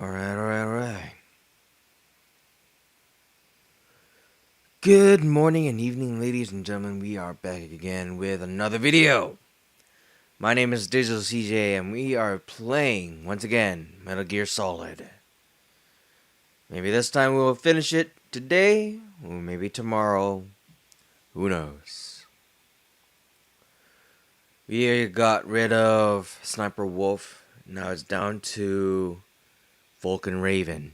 Alright. Good morning and evening, ladies and gentlemen. We are back again with another video. My name is Digital CJ, and we are playing, once again, Metal Gear Solid. Maybe this time we'll finish it today, or maybe tomorrow. Who knows? We got rid of Sniper Wolf. Now it's down to Vulcan Raven.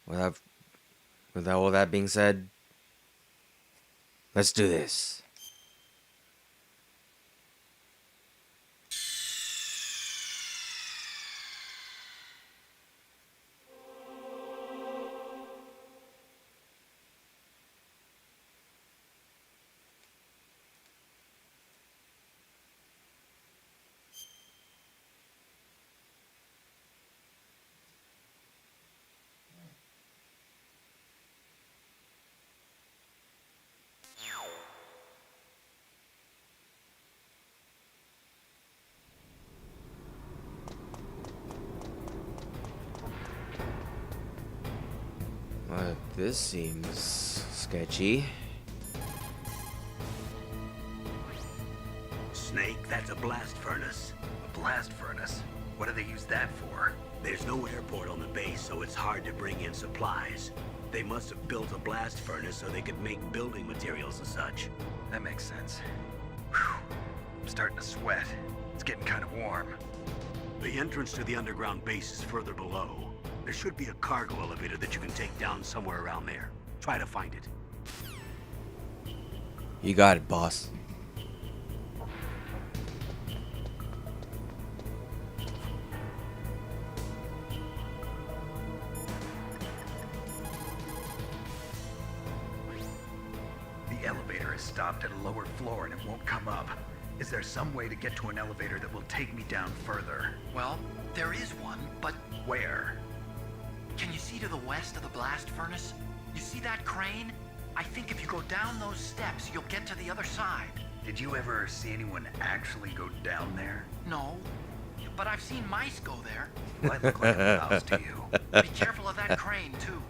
With all that being said, let's do this. This seems sketchy. Snake, that's a blast furnace. A blast furnace? What do they use that for? There's no airport on the base, so it's hard to bring in supplies. They must have built a blast furnace so they could make building materials and such. That makes sense. Whew. I'm starting to sweat. It's getting kind of warm. The entrance to the underground base is further below. There should be a cargo elevator that you can take down somewhere around there. Try to find it. You got it, boss. The elevator is stopped at a lower floor and it won't come up. Is there some way to get to an elevator that will take me down further? Well, there is one, but Where? can you see to the west of the blast furnace? You see that crane? I think if you go down those steps, you'll get to the other side. Did you ever see anyone actually go down there? No, but I've seen mice go there. Well, I look like a mouse to you. Be careful of that crane, too.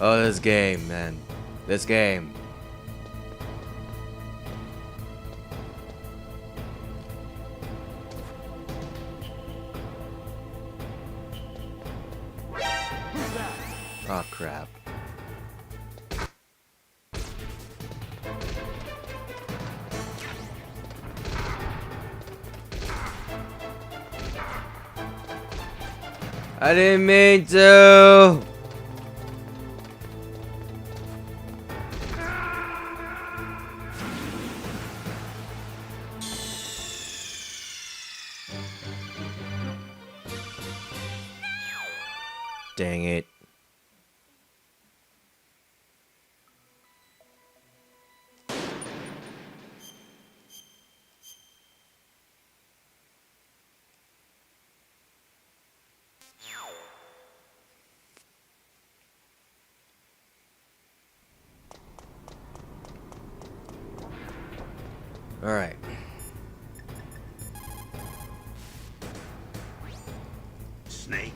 Oh, this game, man. This game. Oh, crap. I didn't mean to. Dang it. All right. Snake?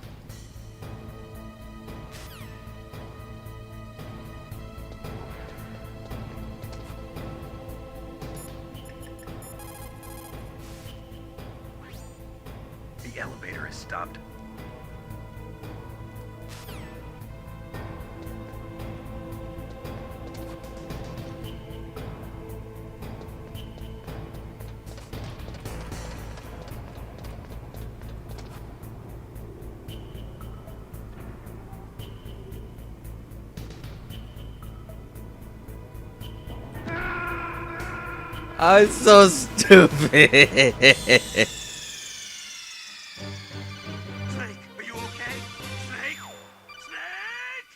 The elevator is stopped. I'm so stupid. Snake, are you okay? Snake? Snake!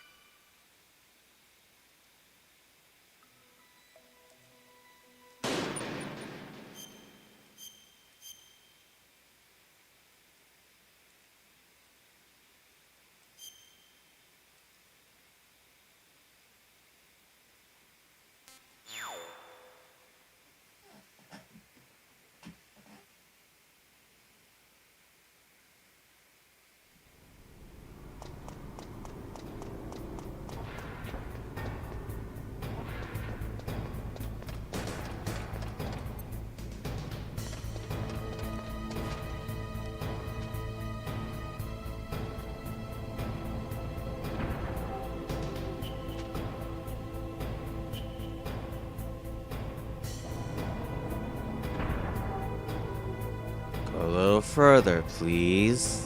little further, please.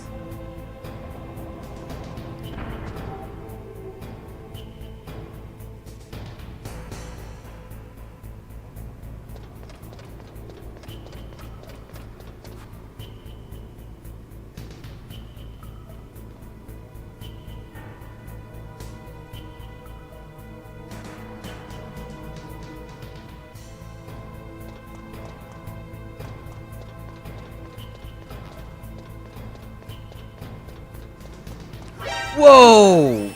Whoa!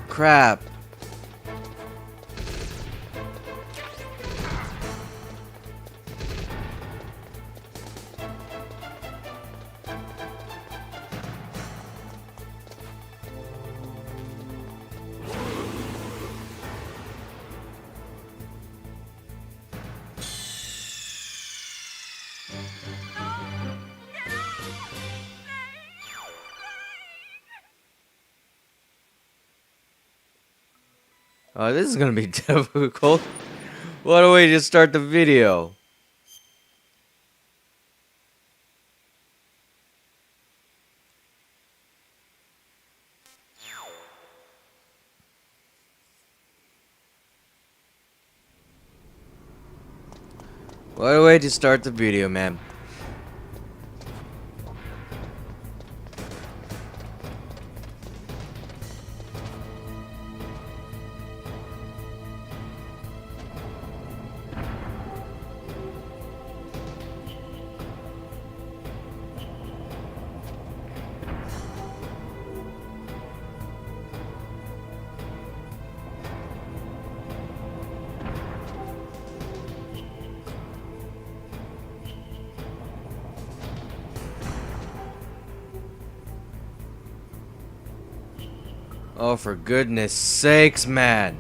Crap. Oh, this is gonna be difficult. Why don't we just start the video? Why don't we just start the video, man? Oh, for goodness sakes, man.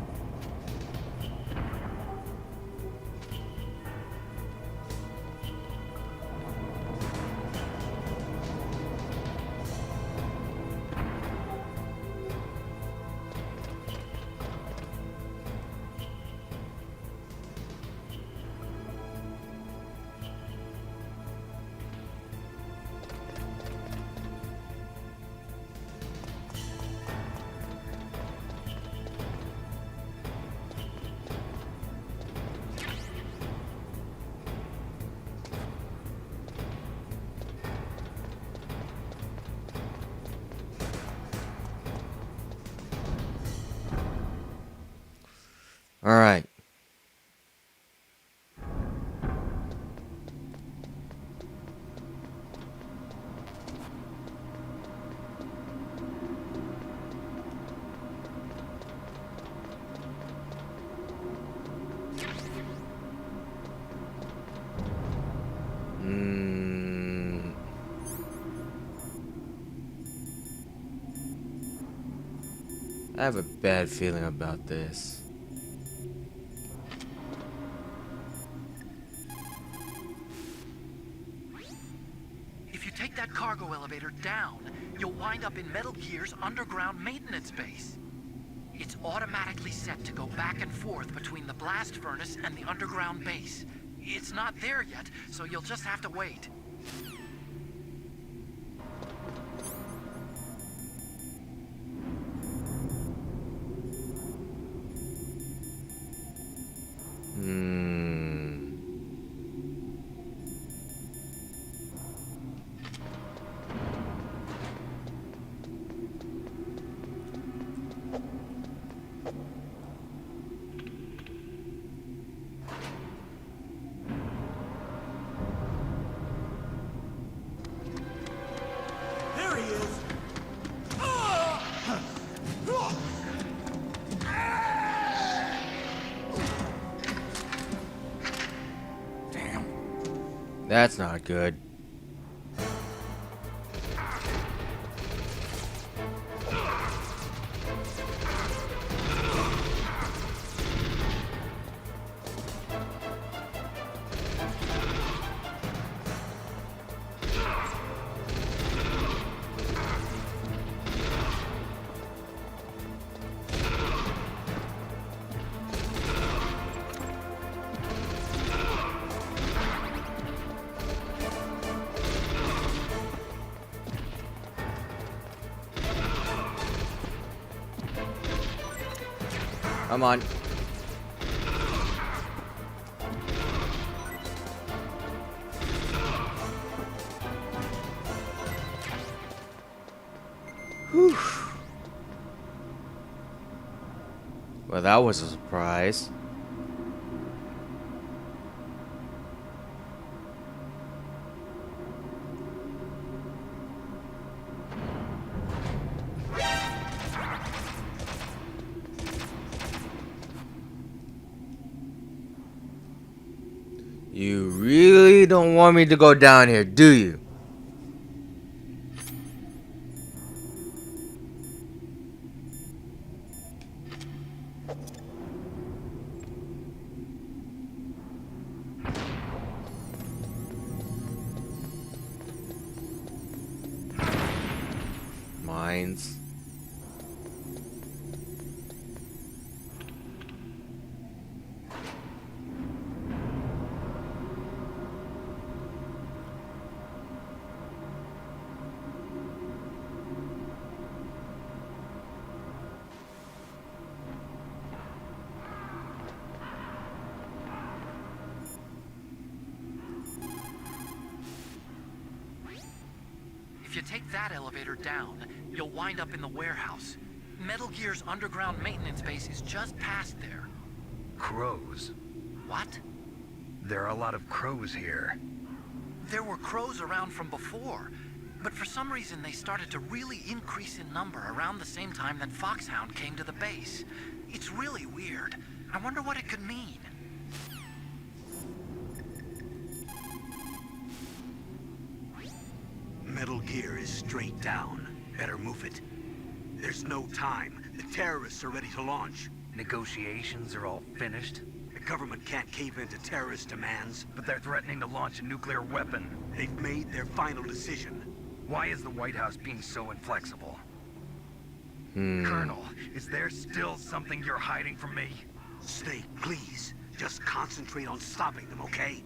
All right. I have a bad feeling about this. If you take that cargo elevator down, you'll wind up in Metal Gear's underground maintenance base. It's automatically set to go back and forth between the blast furnace and the underground base. It's not there yet, so you'll just have to wait. There he is! Damn. That's not good. Come on. Whew. Well, that was a surprise. You really don't want me to go down here, do you? Mines. If you take that elevator down, you'll wind up in the warehouse. Metal Gear's underground maintenance base is just past there. Crows. What? There are a lot of crows here. There were crows around from before, but for some reason they started to really increase in number around the same time that Foxhound came to the base. It's really weird. I wonder what it could mean. Metal Gear is straight down. Better move it. There's no time. The terrorists are ready to launch. Negotiations are all finished, The government can't cave into terrorist demands. but they're threatening to launch a nuclear weapon. They've made their final decision. Why is the White House being so inflexible? Colonel, is there still something you're hiding from me? Snake, please. Just concentrate on stopping them, okay?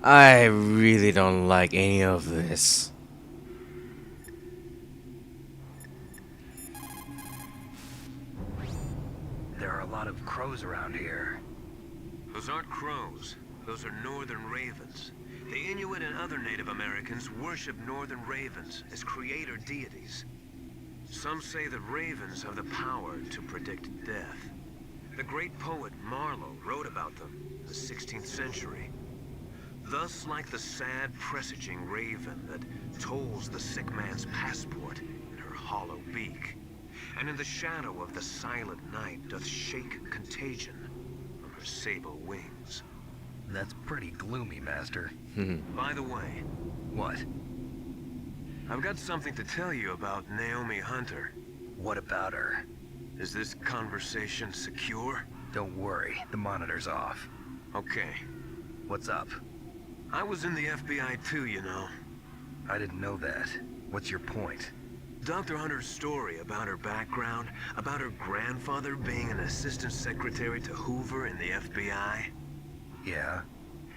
I really don't like any of this. There are a lot of crows around here. Those aren't crows. Those are northern ravens. The Inuit and other Native Americans worship northern ravens as creator deities. Some say that ravens have the power to predict death. The great poet Marlowe wrote about them in the 16th century. Thus, like the sad presaging raven that tolls the sick man's passport in her hollow beak, and in the shadow of the silent night doth shake contagion from her sable wings. That's pretty gloomy, Master. By the way, What? I've got something to tell you about Naomi Hunter. What about her? Is this conversation secure? Don't worry, the monitor's off. Okay. What's up? I was in the FBI too, you know. I didn't know that. What's your point? Dr. Hunter's story about her background, about her grandfather being an assistant secretary to Hoover in the FBI, Yeah?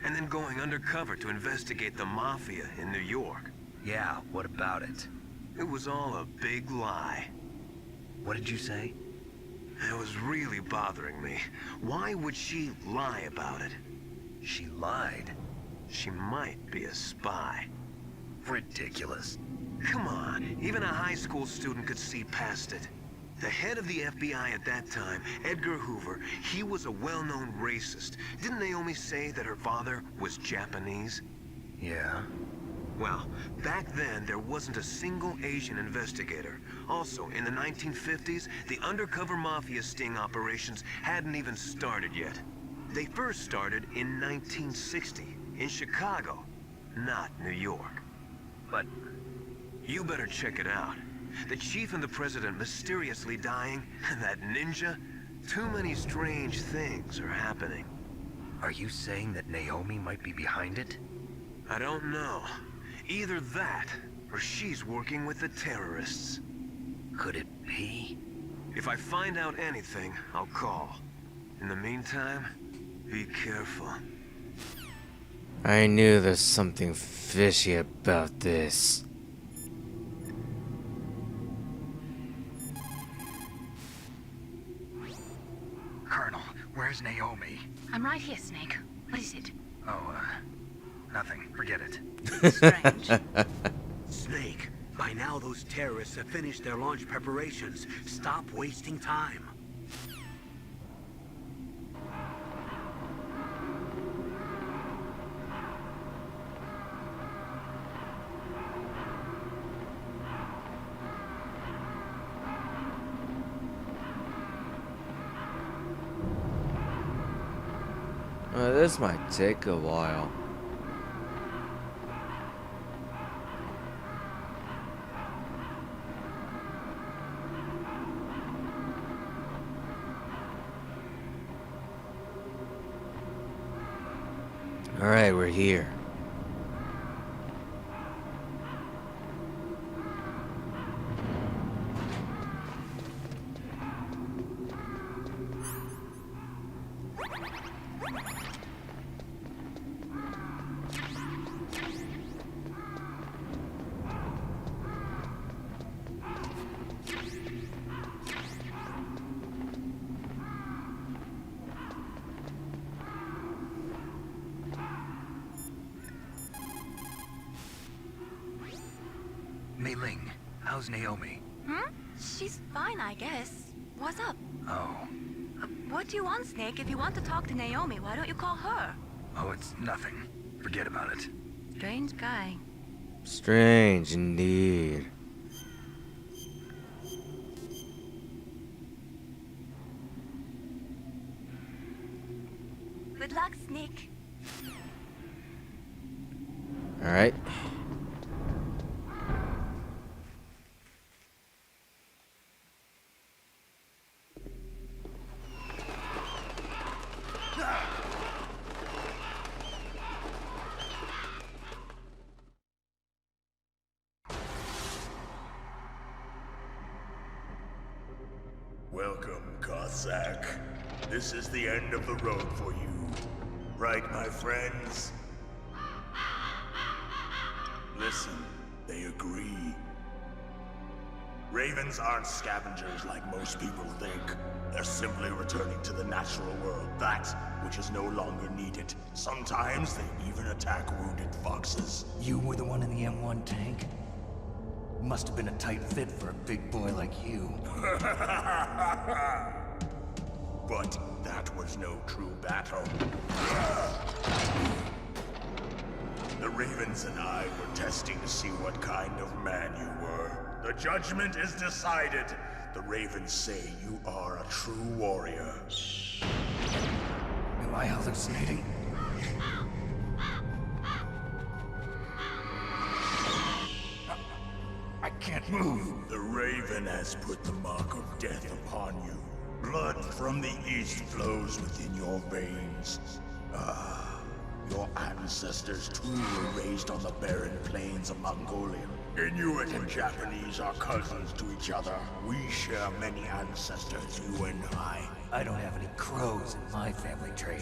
and then going undercover to investigate the mafia in New York. Yeah, what about it? It was all a big lie. What did you say? It was really bothering me. Why would she lie about it? She lied. She might be a spy. Ridiculous. Come on, even a high school student could see past it. The head of the FBI at that time, Edgar Hoover, he was a well-known racist. Didn't Naomi say that her father was Japanese? Yeah? Well, back then, there wasn't a single Asian investigator. Also, in the 1950s, the undercover mafia sting operations hadn't even started yet. They first started in 1960, in Chicago, not New York. But You better check it out. The chief and the president mysteriously dying, and that ninja. Too many strange things are happening. are you saying that Naomi might be behind it? I don't know. Either that, or she's working with the terrorists. Could it be? If I find out anything, I'll call. In the meantime, be careful. I knew there's something fishy about this. Where's Naomi? I'm right here, Snake. What is it? Oh, nothing. Forget it. Strange. Snake, by now those terrorists have finished their launch preparations. Stop wasting time. This might take a while. Alright, we're here. Mei Ling, how's Naomi? She's fine, I guess. What's up? Oh. What do you want, Snake? If you want to talk to Naomi, why don't you call her? Oh, it's nothing. Forget about it. Strange guy. Strange indeed. Good luck, Snake. Alright. Welcome, Cossack. This is the end of the road for you. Right, my friends? Listen, they agree. Ravens aren't scavengers like most people think. They're simply returning to the natural world, that which is no longer needed. Sometimes they even attack wounded foxes. You were the one in the M1 tank? Must have been a tight fit for a big boy like you. But that was no true battle. The Ravens and I were testing to see what kind of man you were. The judgment is decided. The Ravens say you are a true warrior. Am I hallucinating? I can't move. The Raven has put the mark of death upon you. Blood from the east flows within your veins. Your ancestors too were raised on the barren plains of Mongolia. Inuit and Japanese are cousins to each other. We share many ancestors, you and I. I don't have any crows in my family tree.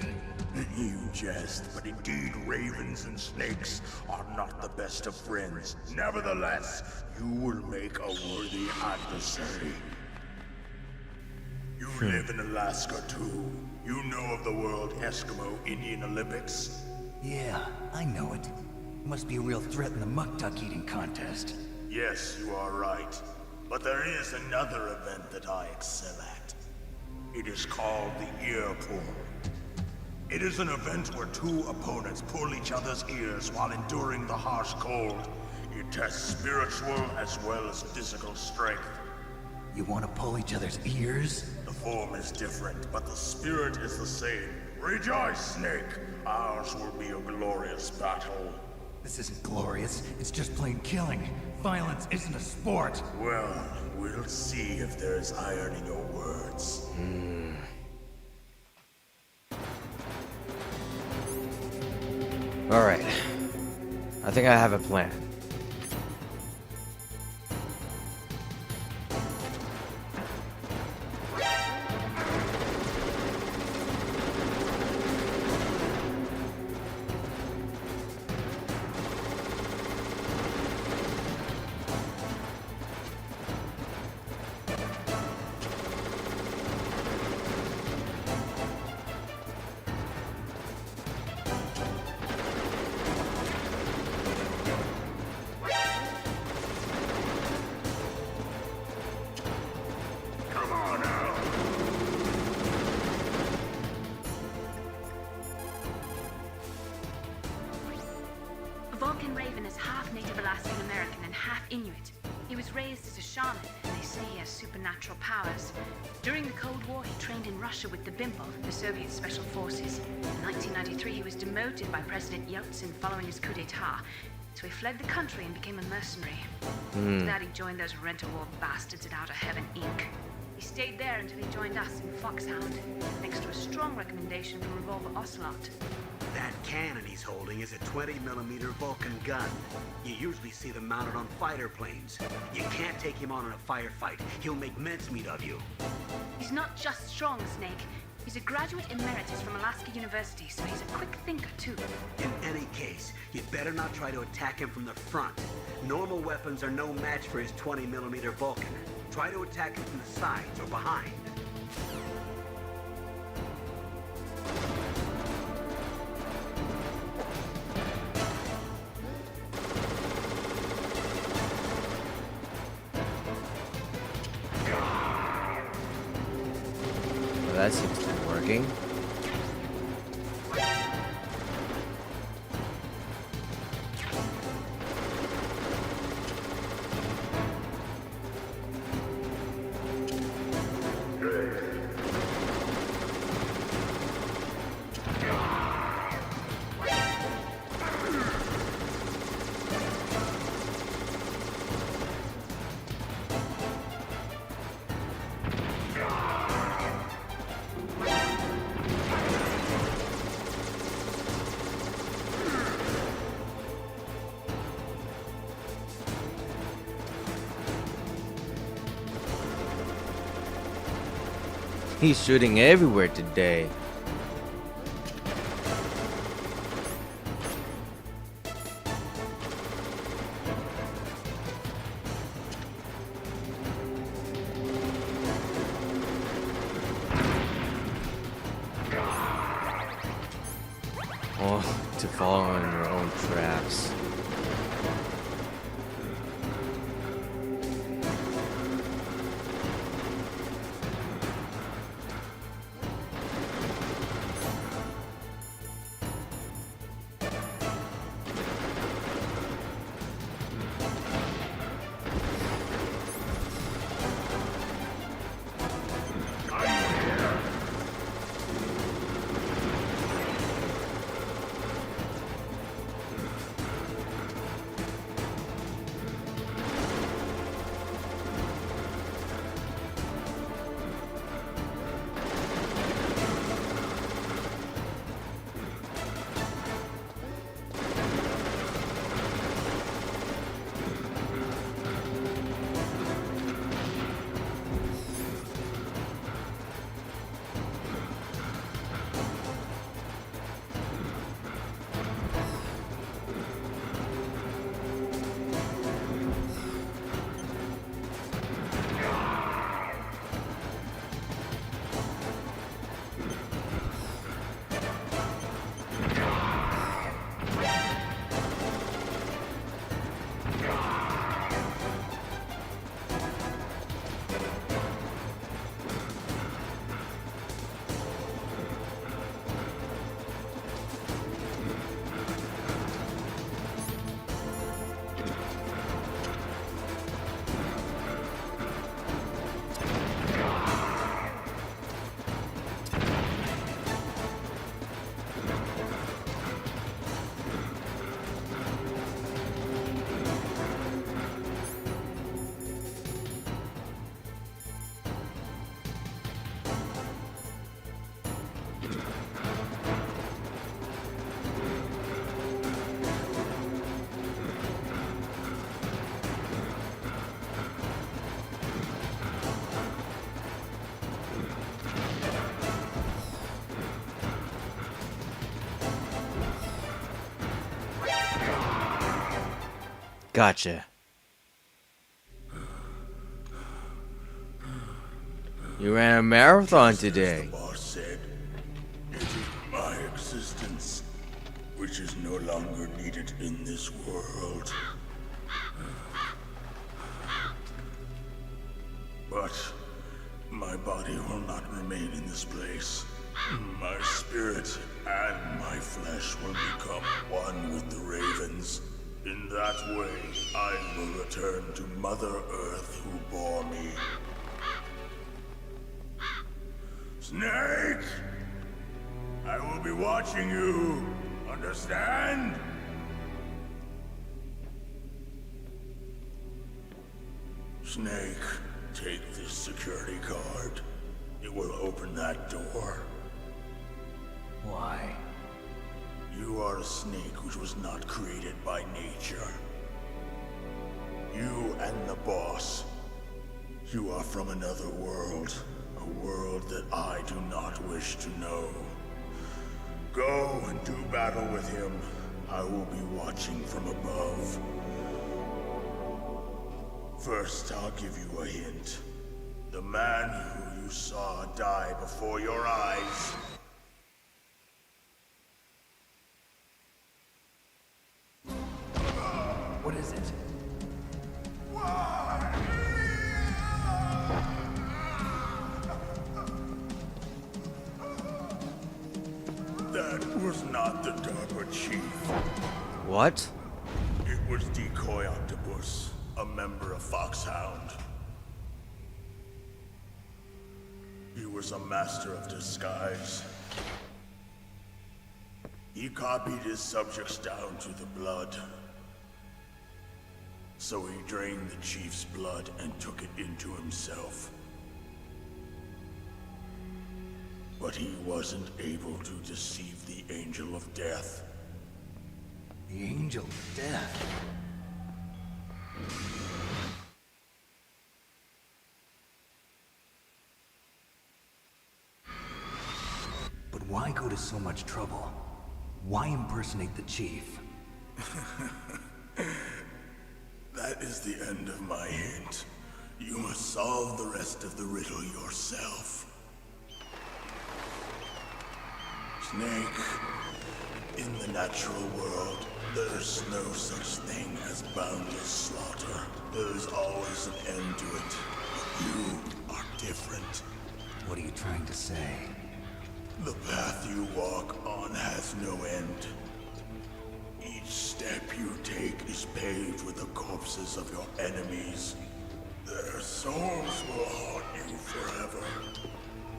You jest, but indeed ravens and snakes are not the best of friends. Nevertheless, you will make a worthy adversary. You live in Alaska too. You know of the World Eskimo Indian Olympics? Yeah, I know it. Must be a real threat in the muck-duck eating contest. Yes, you are right. But there is another event that I excel at. It is called the Ear Pull. It is an event where two opponents pull each other's ears while enduring the harsh cold. It tests spiritual as well as physical strength. You want to pull each other's ears? The form is different, but the spirit is the same. Rejoice, Snake! Ours will be a glorious battle. This isn't glorious. It's just plain killing. Violence isn't a sport. Well, we'll see if there's iron in your words. Alright. I think I have a plan. Vulcan Raven is half Native Alaskan American and half Inuit. He was raised as a shaman, and they say he has supernatural powers. During the Cold War, he trained in Russia with the BIMPO, the Soviet Special Forces. In 1993, he was demoted by President Yeltsin following his coup d'etat. So he fled the country and became a mercenary. After that, he joined those rent-a-war bastards at Outer Heaven, Inc. He stayed there until he joined us in Foxhound, thanks to a strong recommendation from Revolver Ocelot. That cannon he's holding is a 20mm Vulcan gun. You usually see them mounted on fighter planes. You can't take him on in a firefight. He'll make mincemeat of you. He's not just strong, Snake. He's a graduate emeritus from Alaska University, so he's a quick thinker, too. In any case, you'd better not try to attack him from the front. Normal weapons are no match for his 20mm Vulcan. Try to attack him from the sides or behind. Well, that seems to be working. He's shooting everywhere today. Oh, to fall in your own traps. Gotcha. You ran a marathon today. The boss said, it is my existence which is no longer needed in this world. But my body will not remain in this place. My spirit and my flesh will become one with the ravens. In that way, I will return to Mother Earth who bore me. Snake! I will be watching you. Understand? Snake, take this security card. It will open that door. Why? You are a snake which was not created by nature. You and the boss. You are from another world. A world that I do not wish to know. Go and do battle with him. I will be watching from above. First, I'll give you a hint. The man who you saw die before your eyes. What is it? That was not the DARPA chief. What? It was Decoy Octopus, a member of Foxhound. He was a master of disguise. He copied his subjects down to the blood. So he drained the chief's blood and took it into himself. But he wasn't able to deceive the Angel of Death. The Angel of Death. But why go to so much trouble? Why impersonate the chief? That is the end of my hint. You must solve the rest of the riddle yourself. Snake, in the natural world, there's no such thing as boundless slaughter. There's always an end to it. But you are different. What are you trying to say? The path you walk on has no end. Each step you take is paved with the corpses of your enemies. Their souls will haunt you forever.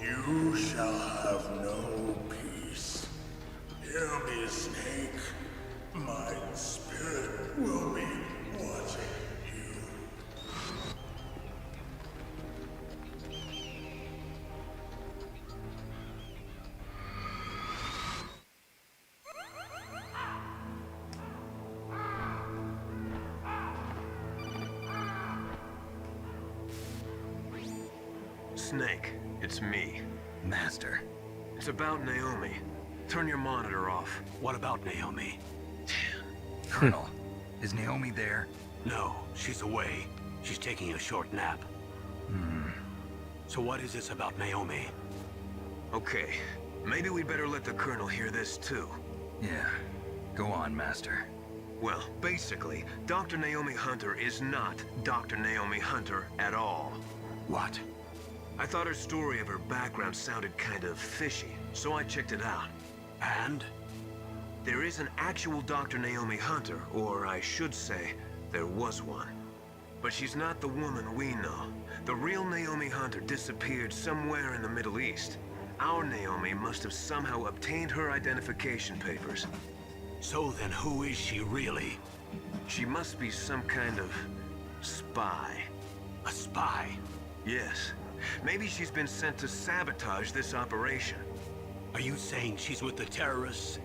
You shall have no peace. Hear me, Snake. My spirit will be watching you. Snake, it's me. Master. It's about Naomi. Turn your monitor off. What about Naomi? Colonel, is Naomi there? No, she's away. She's taking a short nap. So what is this about Naomi? Okay, maybe we'd better let the Colonel hear this too. Yeah. Go on, Master. Well, basically, Dr. Naomi Hunter is not Dr. Naomi Hunter at all. What? I thought her story of her background sounded kind of fishy, so I checked it out. And? There is an actual Dr. Naomi Hunter, or I should say, there was one. But she's not the woman we know. The real Naomi Hunter disappeared somewhere in the Middle East. Our Naomi must have somehow obtained her identification papers. So then who is she really? She must be some kind of spy. A spy? Yes. Maybe she's been sent to sabotage this operation. Are you saying she's with the terrorists?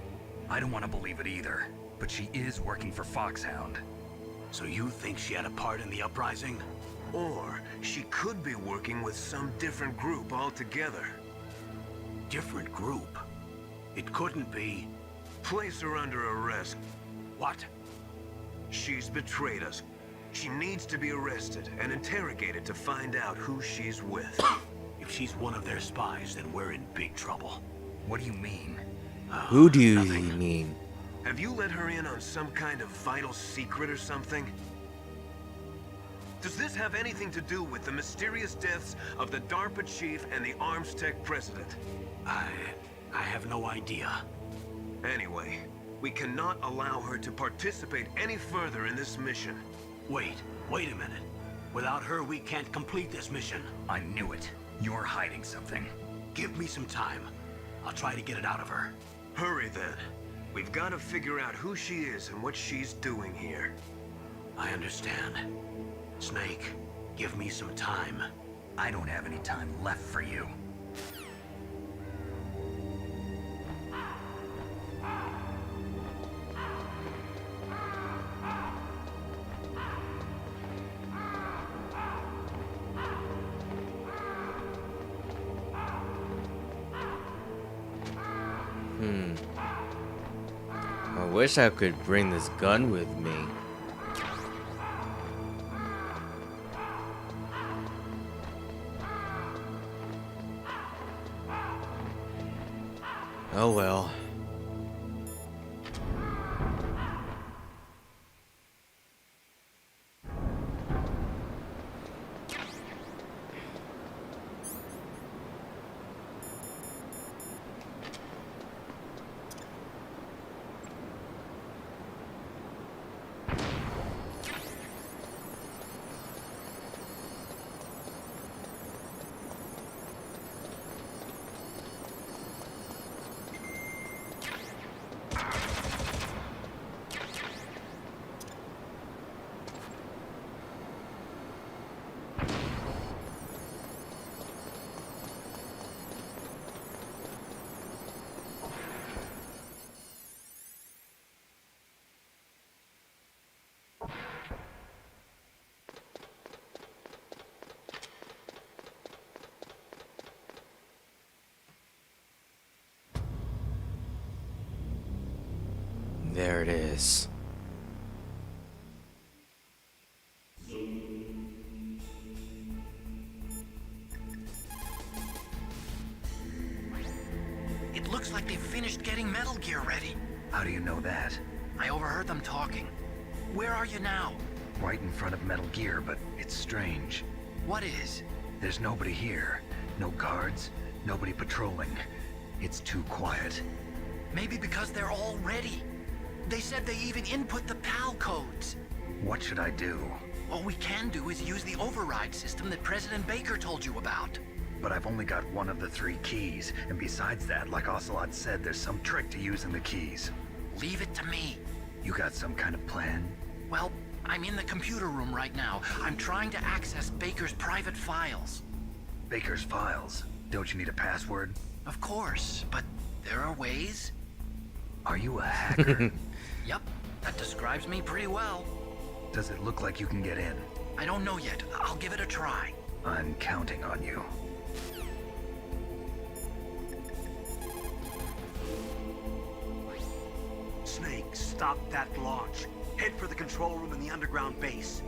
I don't want to believe it either, but she is working for Foxhound. So you think she had a part in the uprising? Or she could be working with some different group altogether. Different group? It couldn't be. Place her under arrest. What? She's betrayed us. She needs to be arrested and interrogated to find out who she's with. If she's one of their spies, then we're in big trouble. What do you mean? Who do you nothing. mean? Have you let her in on some kind of vital secret or something? Does this have anything to do with the mysterious deaths of the DARPA chief and the Arms Tech president? I have no idea. Anyway, We cannot allow her to participate any further in this mission. Wait a minute. Without her, we can't complete this mission. I knew it. You're hiding something. Give me some time. I'll try to get it out of her. Hurry then. We've got to figure out who she is and what she's doing here. I understand. Snake, give me some time. I don't have any time left for you. I wish I could bring this gun with me. Oh well. There it is. It looks like they've finished getting Metal Gear ready. How do you know that? I overheard them talking. Where are you now? Right in front of Metal Gear, but it's strange. What is? There's nobody here. No guards, nobody patrolling. It's too quiet. Maybe because they're all ready. They said they even input the PAL codes. What should I do? All we can do is use the override system that President Baker told you about. But I've only got one of the 3 keys, and besides that, like Ocelot said, there's some trick to using the keys. Leave it to me. You got some kind of plan? Well, I'm in the computer room right now. I'm trying to access Baker's private files. Baker's files? Don't you need a password? Of course, but there are ways. Are you a hacker? Yep, that describes me pretty well. Does it look like you can get in? I don't know yet. I'll give it a try. I'm counting on you. Snake, stop that launch. Head for the control room in the underground base.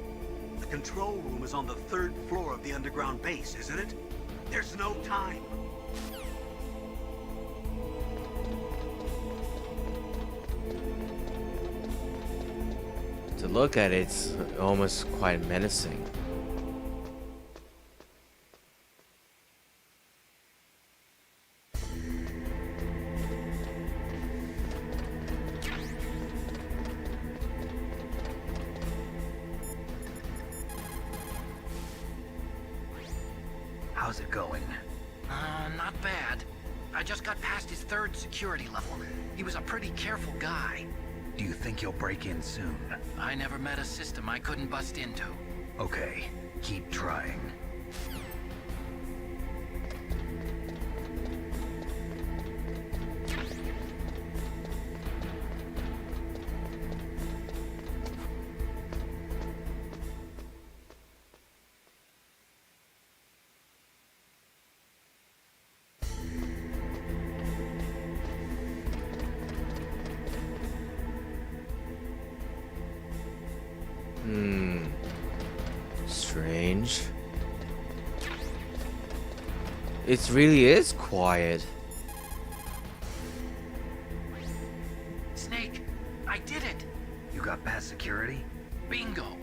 The control room is on the 3rd floor of the underground base, isn't it? There's no time. To look at it, it's almost quite menacing. How's it going? Not bad. I just got past his 3rd security level. He was a pretty careful guy. Do you think you'll break in soon? I never met a system I couldn't bust into. Okay, keep trying. Strange. It really is quiet. Snake, I did it! You got past security? Bingo!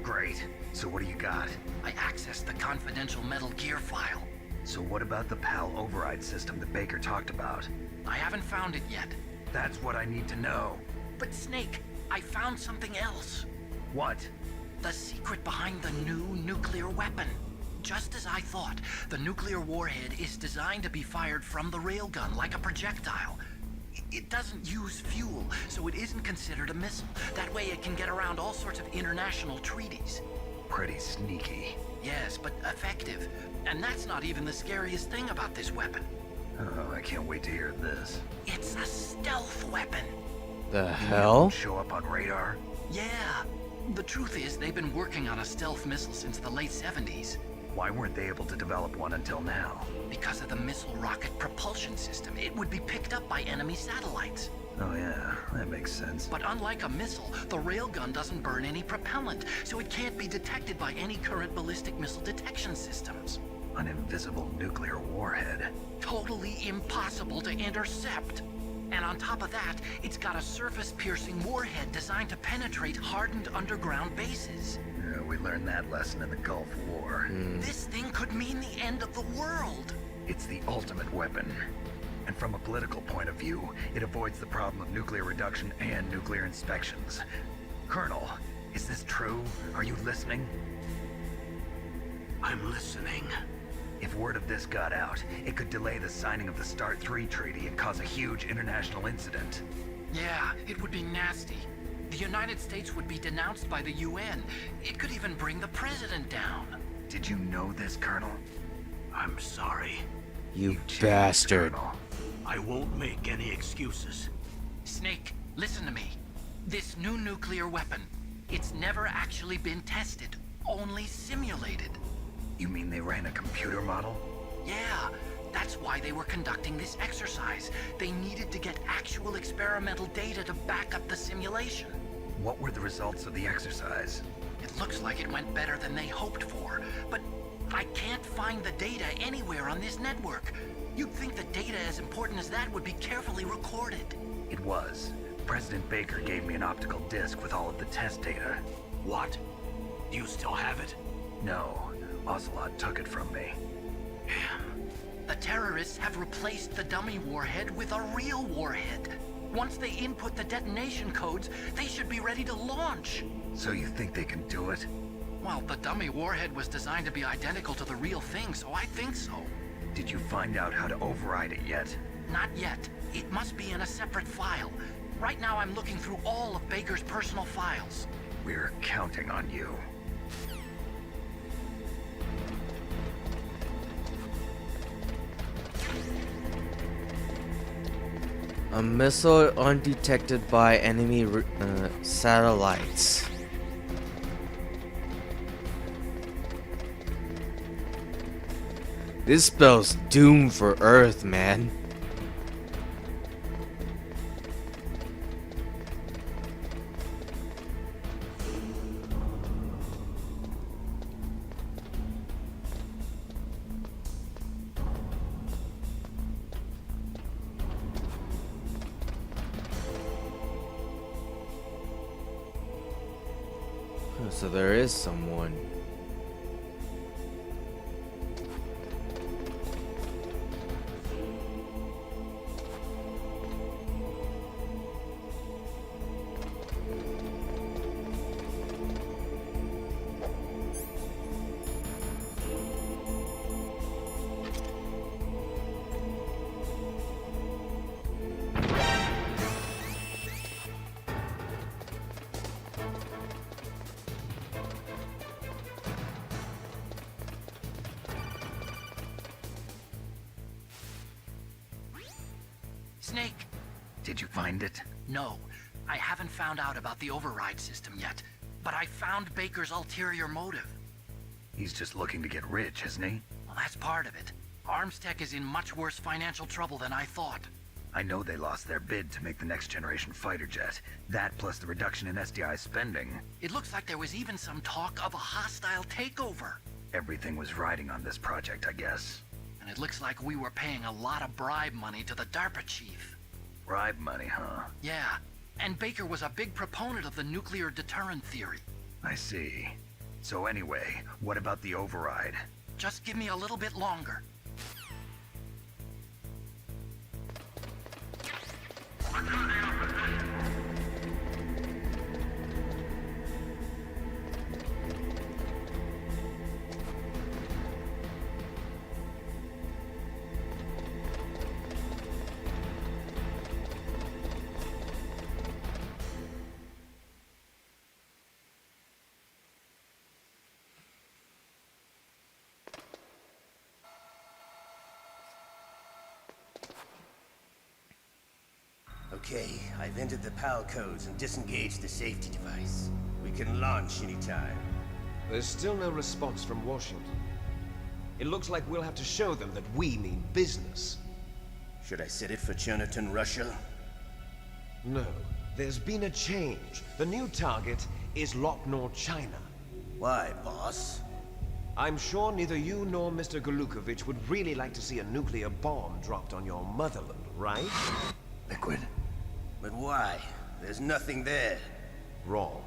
Great. So what do you got? I accessed the confidential Metal Gear file. So what about the PAL override system that Baker talked about? I haven't found it yet. That's what I need to know. But Snake, I found something else. What? The secret behind the new nuclear weapon. Just as I thought, the nuclear warhead is designed to be fired from the railgun like a projectile. It doesn't use fuel, so it isn't considered a missile. That way it can get around all sorts of international treaties. Pretty sneaky. Yes, but effective. And that's not even the scariest thing about this weapon. Oh, I can't wait to hear this. It's a stealth weapon. The hell? Show up on radar? Yeah. The truth is, they've been working on a stealth missile since the late 70s. Why weren't they able to develop one until now? Because of the missile rocket propulsion system, it would be picked up by enemy satellites. Oh yeah, that makes sense. But unlike a missile, the railgun doesn't burn any propellant, so it can't be detected by any current ballistic missile detection systems. An invisible nuclear warhead. Totally impossible to intercept. And on top of that, it's got a surface-piercing warhead designed to penetrate hardened underground bases. Yeah, we learned that lesson in the Gulf War. This thing could mean the end of the world. It's the ultimate weapon. And from a political point of view, it avoids the problem of nuclear reduction and nuclear inspections. Colonel, is this true? Are you listening? I'm listening. If word of this got out, it could delay the signing of the START 3 treaty and cause a huge international incident. Yeah, it would be nasty. The United States would be denounced by the UN. It could even bring the president down. Did you know this, Colonel? I'm sorry. You changed, bastard. Colonel. I won't make any excuses. Snake, listen to me. This new nuclear weapon, it's never actually been tested, only simulated. You mean they ran a computer model? Yeah, that's why they were conducting this exercise. They needed to get actual experimental data to back up the simulation. What were the results of the exercise? It looks like it went better than they hoped for, but I can't find the data anywhere on this network. You'd think the data as important as that would be carefully recorded. It was. President Baker gave me an optical disc with all of the test data. What? Do you still have it? No, Ocelot took it from me. Damn. The terrorists have replaced the dummy warhead with a real warhead. Once they input the detonation codes, they should be ready to launch. So you think they can do it? Well, the dummy warhead was designed to be identical to the real thing, so I think so. Did you find out how to override it yet? Not yet. It must be in a separate file. Right now I'm looking through all of Baker's personal files. We're counting on you. A missile undetected by enemy satellites. This spells doom for Earth, man. So there is someone. Snake! Did you find it? No, I haven't found out about the override system yet, but I found Baker's ulterior motive. He's just looking to get rich, isn't he? Well, that's part of it. Armstech is in much worse financial trouble than I thought. I know they lost their bid to make the next generation fighter jet. That plus the reduction in SDI spending. It looks like there was even some talk of a hostile takeover. Everything was riding on this project, I guess. And it looks like we were paying a lot of bribe money to the DARPA chief. Bribe money, huh? Yeah, and Baker was a big proponent of the nuclear deterrent theory. I see. So anyway, what about the override? Just give me a little bit longer. Okay, I've entered the PAL codes and disengaged the safety device. We can launch anytime. There's still no response from Washington. It looks like we'll have to show them that we mean business. Should I set it for Cherniton, Russia? No, there's been a change. The new target is Locknor, China. Why, boss? I'm sure neither you nor Mr. Golukovich would really like to see a nuclear bomb dropped on your motherland, right? Liquid. But why? There's nothing there. Wrong.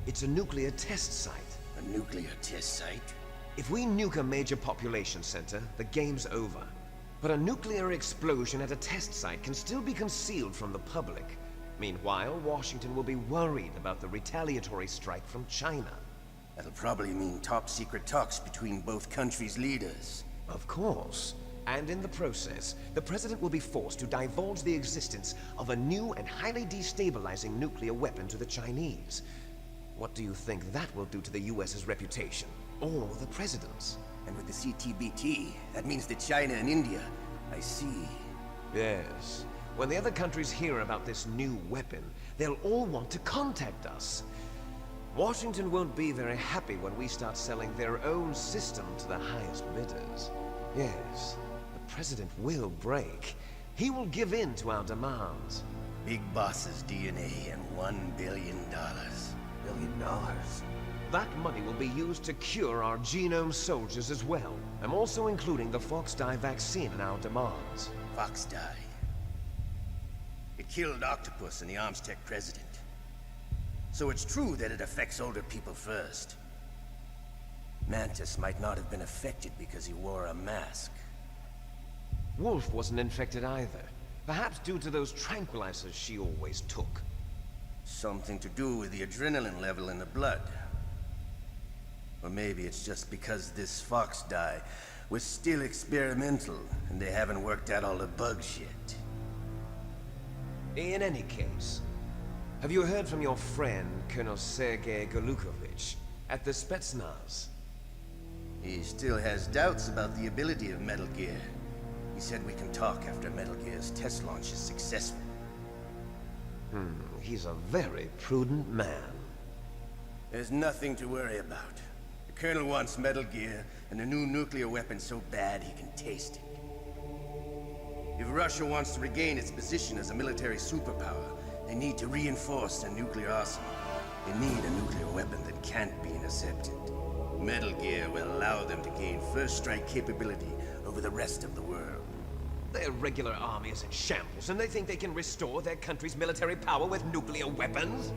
It's a nuclear test site. A nuclear test site? If we nuke a major population center, the game's over. But a nuclear explosion at a test site can still be concealed from the public. Meanwhile, Washington will be worried about the retaliatory strike from China. That'll probably mean top-secret talks between both countries' leaders. Of course. And in the process, the President will be forced to divulge the existence of a new and highly destabilizing nuclear weapon to the Chinese. What do you think that will do to the US's reputation? Or the President's? And with the CTBT, that means that China and India. I see. Yes. When the other countries hear about this new weapon, they'll all want to contact us. Washington won't be very happy when we start selling their own system to the highest bidders. Yes, the President will break. He will give in to our demands. Big Boss's DNA and $1 billion. $1 billion. That money will be used to cure our genome soldiers as well. I'm also including the Fox-Die vaccine in our demands. Fox-Die. It killed Octopus and the Armstech president. So it's true that it affects older people first. Mantis might not have been affected because he wore a mask. Wolf wasn't infected either. Perhaps due to those tranquilizers she always took. Something to do with the adrenaline level in the blood. Or maybe it's just because this Fox-Die was still experimental and they haven't worked out all the bugs yet. In any case, have you heard from your friend, Colonel Sergei Golukovich, at the Spetsnaz? He still has doubts about the ability of Metal Gear. He said we can talk after Metal Gear's test launch is successful. He's a very prudent man. There's nothing to worry about. The Colonel wants Metal Gear and a new nuclear weapon so bad he can taste it. If Russia wants to regain its position as a military superpower, they need to reinforce their nuclear arsenal. They need a nuclear weapon that can't be intercepted. Metal Gear will allow them to gain first strike capability over the rest of the world. Their regular army is in shambles, and they think they can restore their country's military power with nuclear weapons?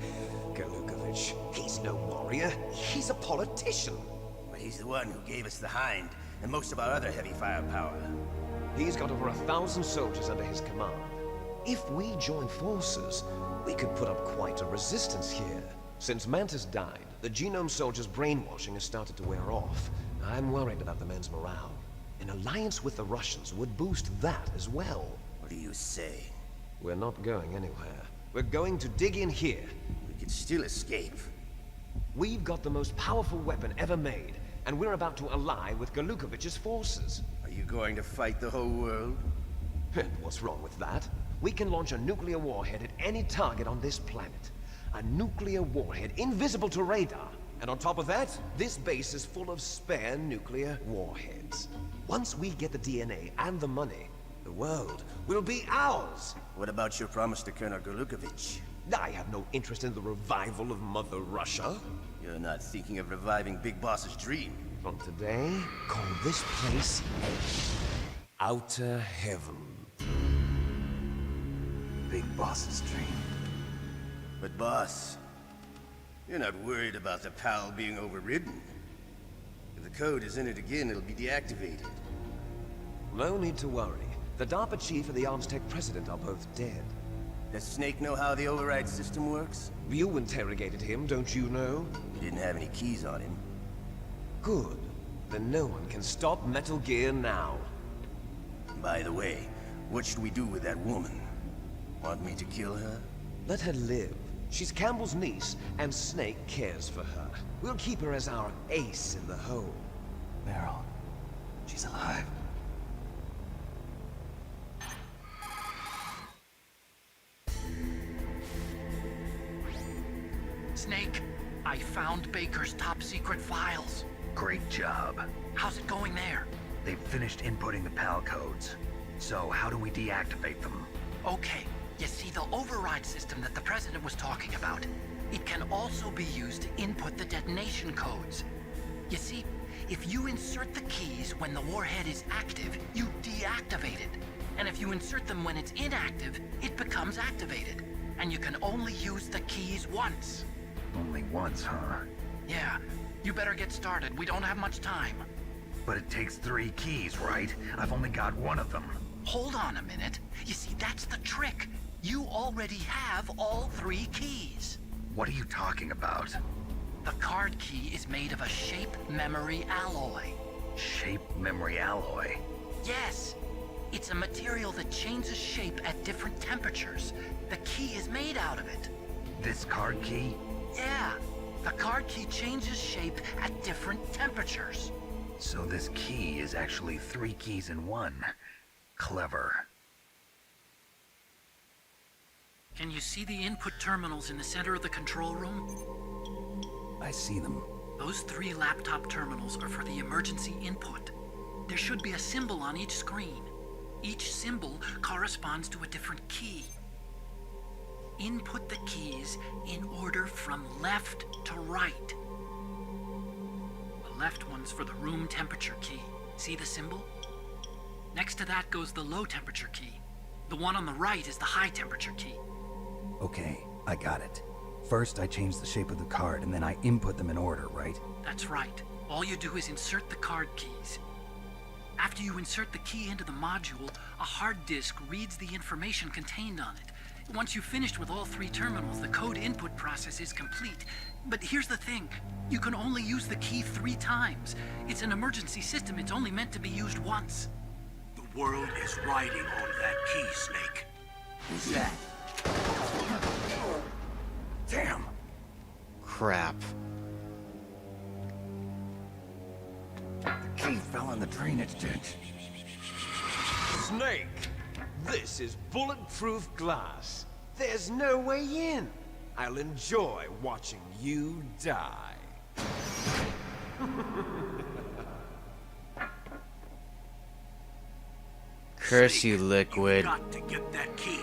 Golukovich, he's no warrior. He's a politician. But he's the one who gave us the Hind and most of our other heavy firepower. He's got over 1,000 soldiers under his command. If we join forces, we could put up quite a resistance here. Since Mantis died, the genome soldiers' brainwashing has started to wear off. I'm worried about the men's morale. An alliance with the Russians would boost that as well. What do you say? We're not going anywhere. We're going to dig in here. We could still escape. We've got the most powerful weapon ever made, and we're about to ally with Golukovich's forces. Are you going to fight the whole world? What's wrong with that? We can launch a nuclear warhead at any target on this planet. A nuclear warhead invisible to radar. And on top of that, this base is full of spare nuclear warheads. Once we get the DNA and the money, the world will be ours! What about your promise to Colonel Golukovich? I have no interest in the revival of Mother Russia. You're not thinking of reviving Big Boss's dream. From today, call this place Outer Heaven. Big Boss's dream. But boss, you're not worried about the PAL being overridden. If the code is entered again, it'll be deactivated. No need to worry. The DARPA chief and the Armstech president are both dead. Does Snake know how the override system works? You interrogated him, don't you know? He didn't have any keys on him. Good. Then no one can stop Metal Gear now. By the way, what should we do with that woman? Want me to kill her? Let her live. She's Campbell's niece, and Snake cares for her. We'll keep her as our ace in the hole. Meryl. She's alive. Snake, I found Baker's top secret files. Great job. How's it going there? They've finished inputting the PAL codes. So how do we deactivate them? Okay, you see the override system that the President was talking about. It can also be used to input the detonation codes. You see, if you insert the keys when the warhead is active, you deactivate it. And if you insert them when it's inactive, it becomes activated. And you can only use the keys once. Only once, huh? Yeah, you better get started. We don't have much time. But it takes 3 keys, right? I've only got 1 of them. Hold on a minute. You see, that's the trick. You already have all 3 keys. What are you talking about? The card key is made of a shape memory alloy. Shape memory alloy? Yes. It's a material that changes shape at different temperatures. The key is made out of it. This card key? Yeah. The card key changes shape at different temperatures. So this key is actually 3 keys in 1. Clever. Can you see the input terminals in the center of the control room? I see them. Those 3 laptop terminals are for the emergency input. There should be a symbol on each screen. Each symbol corresponds to a different key. Input the keys in order from left to right. The left one's for the room temperature key. See the symbol? Next to that goes the low temperature key. The one on the right is the high temperature key. Okay, I got it. First, I change the shape of the card, and then I input them in order, right? That's right. All you do is insert the card keys. After you insert the key into the module, a hard disk reads the information contained on it. Once you've finished with all 3 terminals, the code input process is complete. But here's the thing. You can only use the key 3 times. It's an emergency system. It's only meant to be used once. The world is riding on that key, Snake. Who's that? Damn! Crap. The key fell in the drainage ditch. Snake, this is bulletproof glass. There's no way in. I'll enjoy watching you die. Curse you, Liquid. You've got to get that key.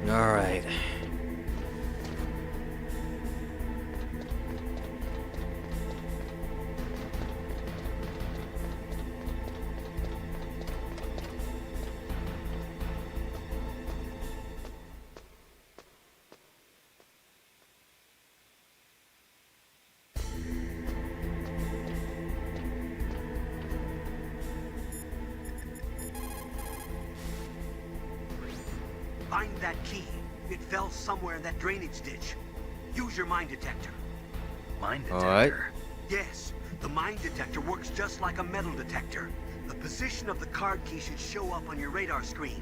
All right. Find that key. It fell somewhere in that drainage ditch. Use your mine detector. Mine All right. detector? Yes, the mine detector works just like a metal detector. The position of the card key should show up on your radar screen.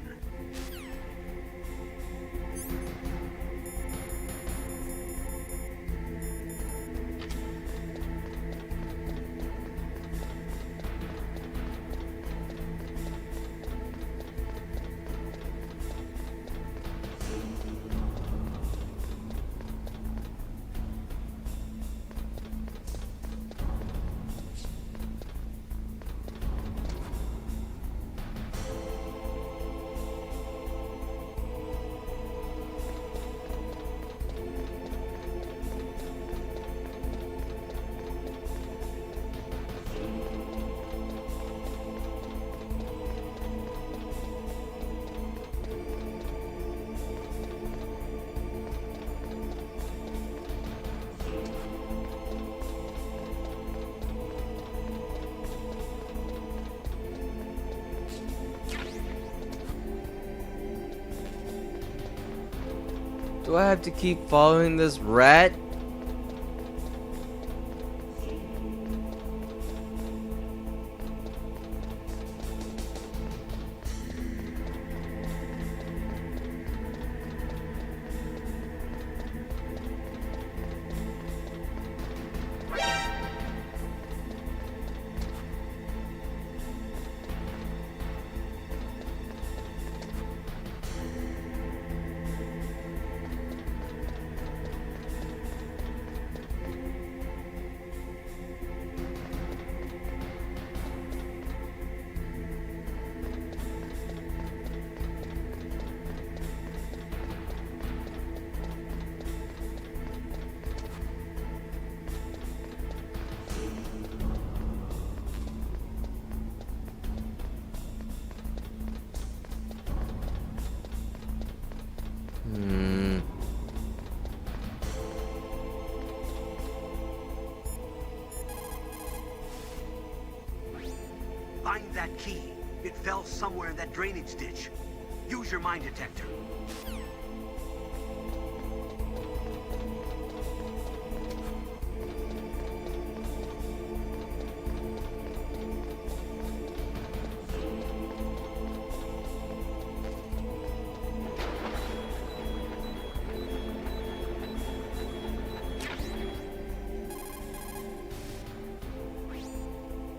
Do I have to keep following this rat? Find that key. It fell somewhere in that drainage ditch. Use your mine detector.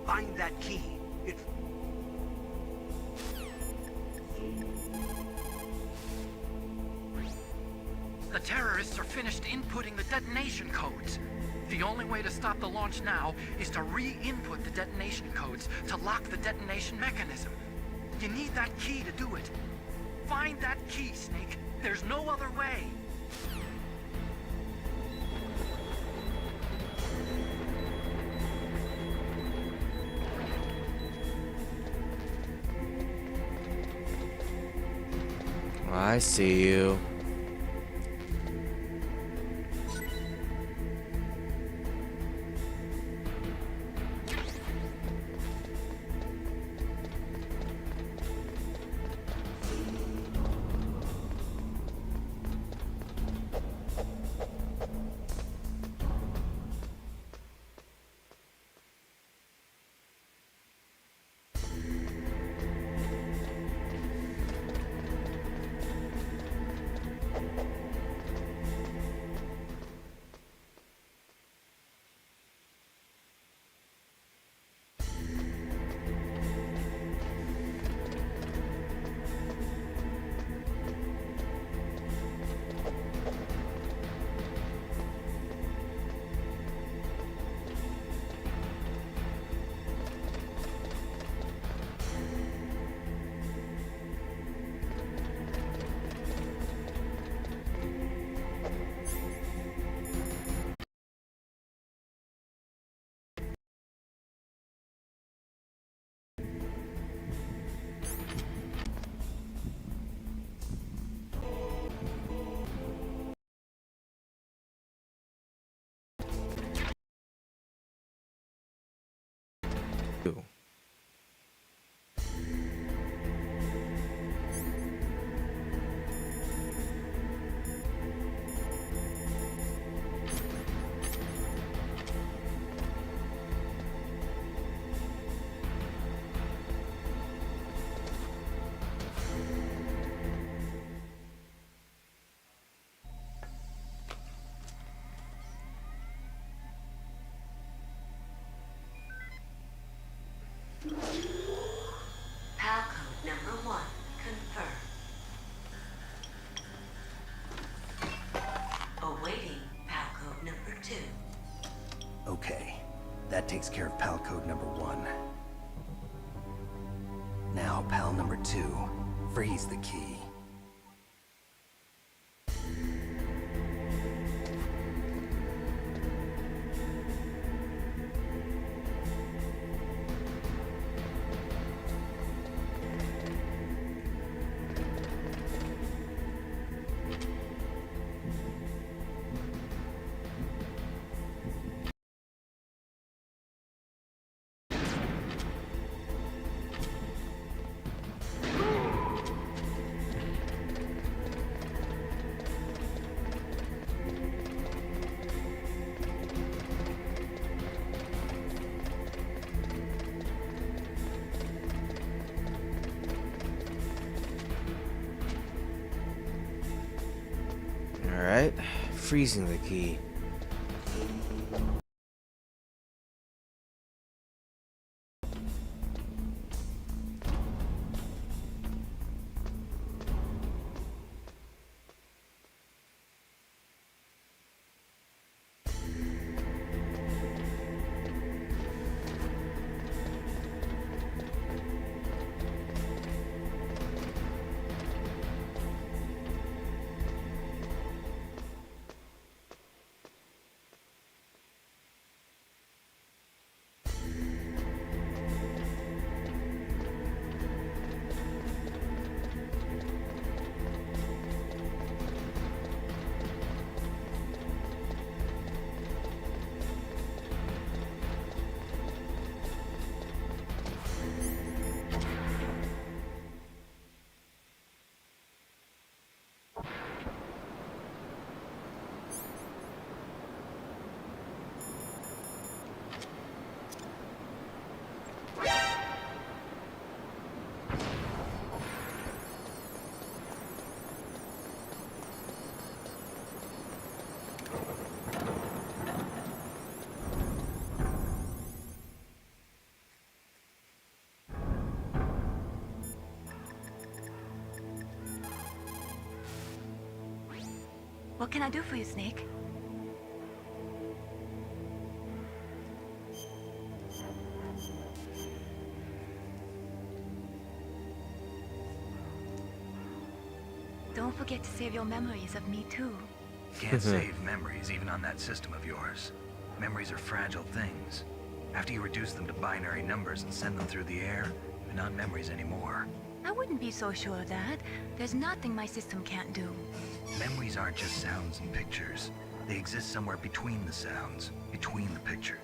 Find that key. It... The terrorists are finished inputting the detonation codes. The only way to stop the launch now is to re-input the detonation codes to lock the detonation mechanism. You need that key to do it. Find that key, Snake. There's no other way. I see you. PAL code number 1, confirmed. Awaiting PAL code number 2. Okay, that takes care of PAL code number 1. Now, PAL number 2, freeze the key. Alright, freezing the key. What can I do for you, Snake? Don't forget to save your memories of me, too. Can't save memories even on that system of yours. Memories are fragile things. After you reduce them to binary numbers and send them through the air, they're not memories anymore. I wouldn't be so sure of that. There's nothing my system can't do. Memories aren't just sounds and pictures. They exist somewhere between the sounds, between the picture.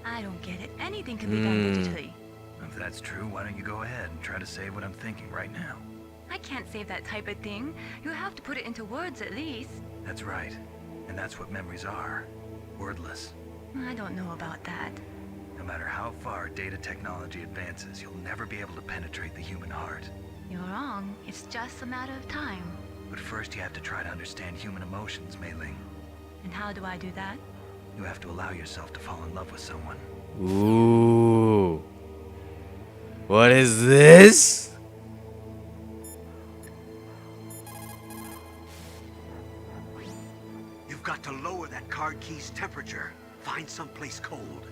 I don't get it. Anything can be done digitally. If that's true, why don't you go ahead and try to save what I'm thinking right now? I can't save that type of thing. You have to put it into words at least. That's right. And that's what memories are. Wordless. I don't know about that. No matter how far data technology advances, you'll never be able to penetrate the human heart. You're wrong. It's just a matter of time. But first you have to try to understand human emotions, Mei Ling. And how do I do that? You have to allow yourself to fall in love with someone. Ooh. What is this? You've got to lower that card key's temperature. Find someplace cold.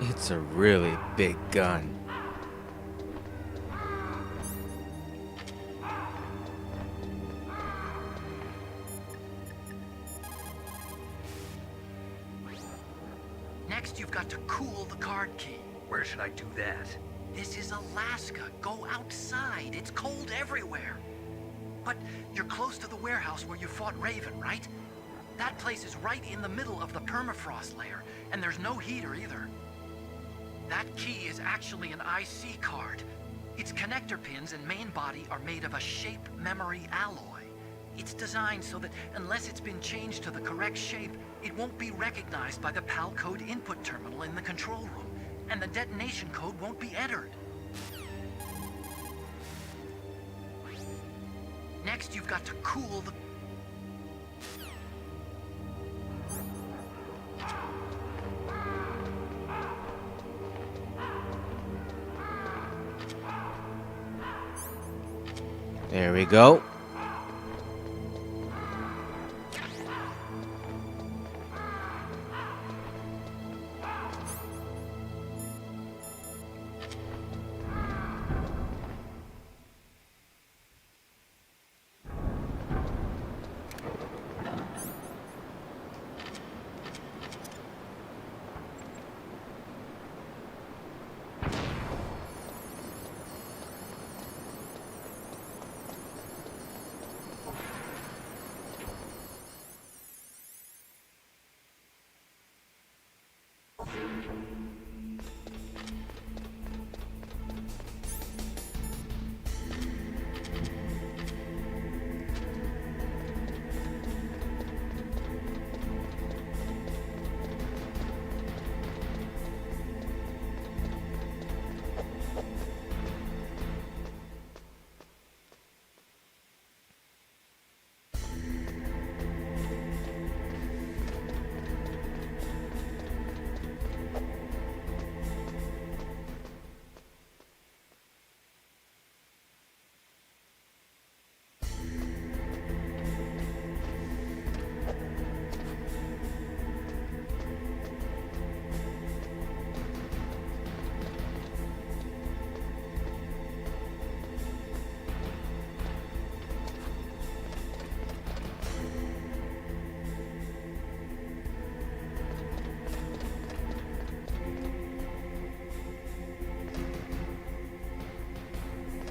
It's a really big gun. Next, you've got to cool the card key. Where should I do that? This is Alaska. Go outside. It's cold everywhere. But you're close to the warehouse where you fought Raven, right? That place is right in the middle of the permafrost layer, and there's no heater either. That key is actually an IC card. Its connector pins and main body are made of a shape memory alloy. It's designed so that unless it's been changed to the correct shape, it won't be recognized by the PAL code input terminal in the control room, and the detonation code won't be entered. Next, you've got to cool the... There we go.